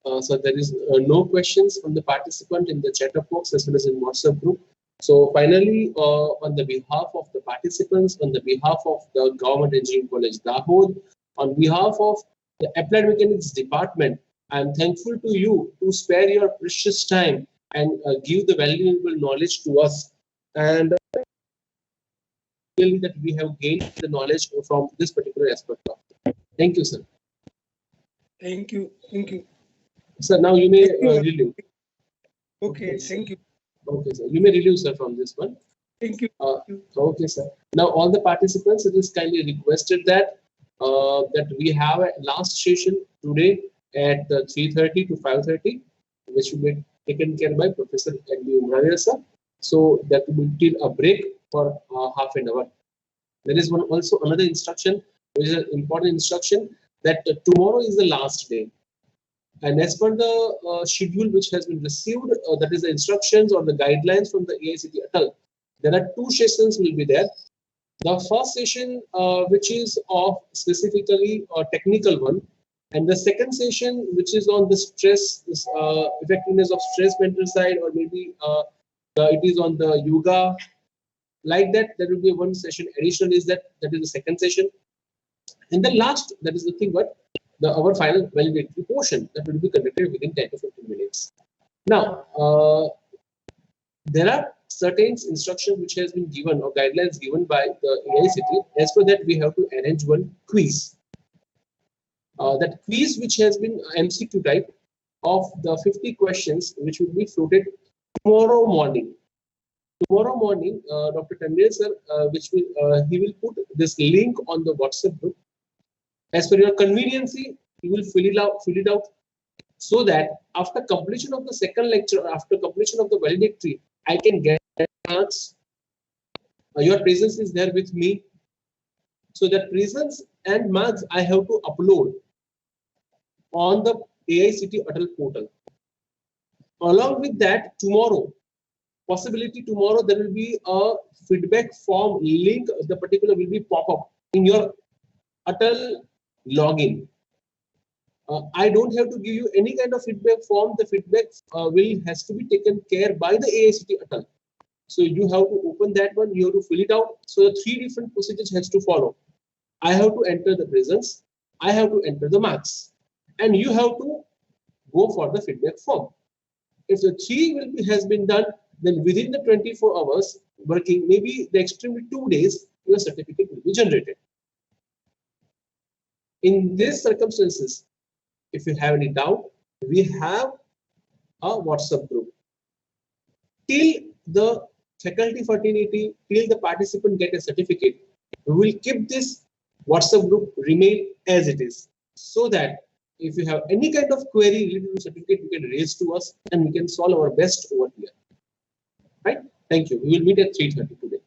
So there is no questions from the participant in the chat box as well as in WhatsApp group. So finally, on the behalf of the participants, on the behalf of the Government Engineering College Dahod, on behalf of the Applied Mechanics Department, I am thankful to you to spare your precious time and give the valuable knowledge to us. And really that we have gained the knowledge from this particular aspect of it. Thank you, sir. Thank you. Thank you. Sir, now you may Thank you. relieve. Okay. Thank you. Okay, sir. You may relieve, sir, from this one. Thank you. Okay, sir. Now, all the participants, it is kindly requested that that we have a last session today at 3:30 to 5:30, which will be taken care by Professor N.B. Umraria, sir. So that will be a break for half an hour. There is one also another instruction, which is an important instruction, that tomorrow is the last day. And as per the schedule which has been received, that is the instructions or the guidelines from the AICT Atal, there are two sessions will be there. The first session, which is of specifically a technical one, and the second session, which is on the stress, effectiveness of stress mental side, or maybe it is on the yoga. Like that, there will be one session additional. Is that is the second session, and the last, that is the thing. But our final validatory portion that will be conducted within 10 to 15 minutes. Now, there are certain instructions which has been given or guidelines given by the AICT. As per that, we have to arrange one quiz. That quiz, which has been MCQ type of the 50 questions, which will be floated tomorrow morning. Tomorrow morning, Dr. Tandil sir, he will put this link on the WhatsApp group. As per your convenience, you will fill it out, so that after completion of the second lecture or after completion of the valedictory, I can get marks. Your presence is there with me. So that presence and marks I have to upload on the AICT Atal portal. Along with that, tomorrow, possibility tomorrow, there will be a feedback form link. The particular will be pop up in your Atal login. I don't have to give you any kind of feedback form. The feedback has to be taken care by the AICT Atal. So you have to open that one. You have to fill it out. So the three different procedures has to follow. I have to enter the presence. I have to enter the marks, and you have to go for the feedback form. If the three has been done, then within the 24 hours working, maybe the extremely 2 days, your certificate will be generated. In these circumstances, if you have any doubt, we have a WhatsApp group. Till the faculty fraternity, till the participant get a certificate, we will keep this WhatsApp group remain as it is, so that if you have any kind of query related to certificate, you can raise to us and we can solve our best over here. Right? Thank you. We will meet at 3:30 today.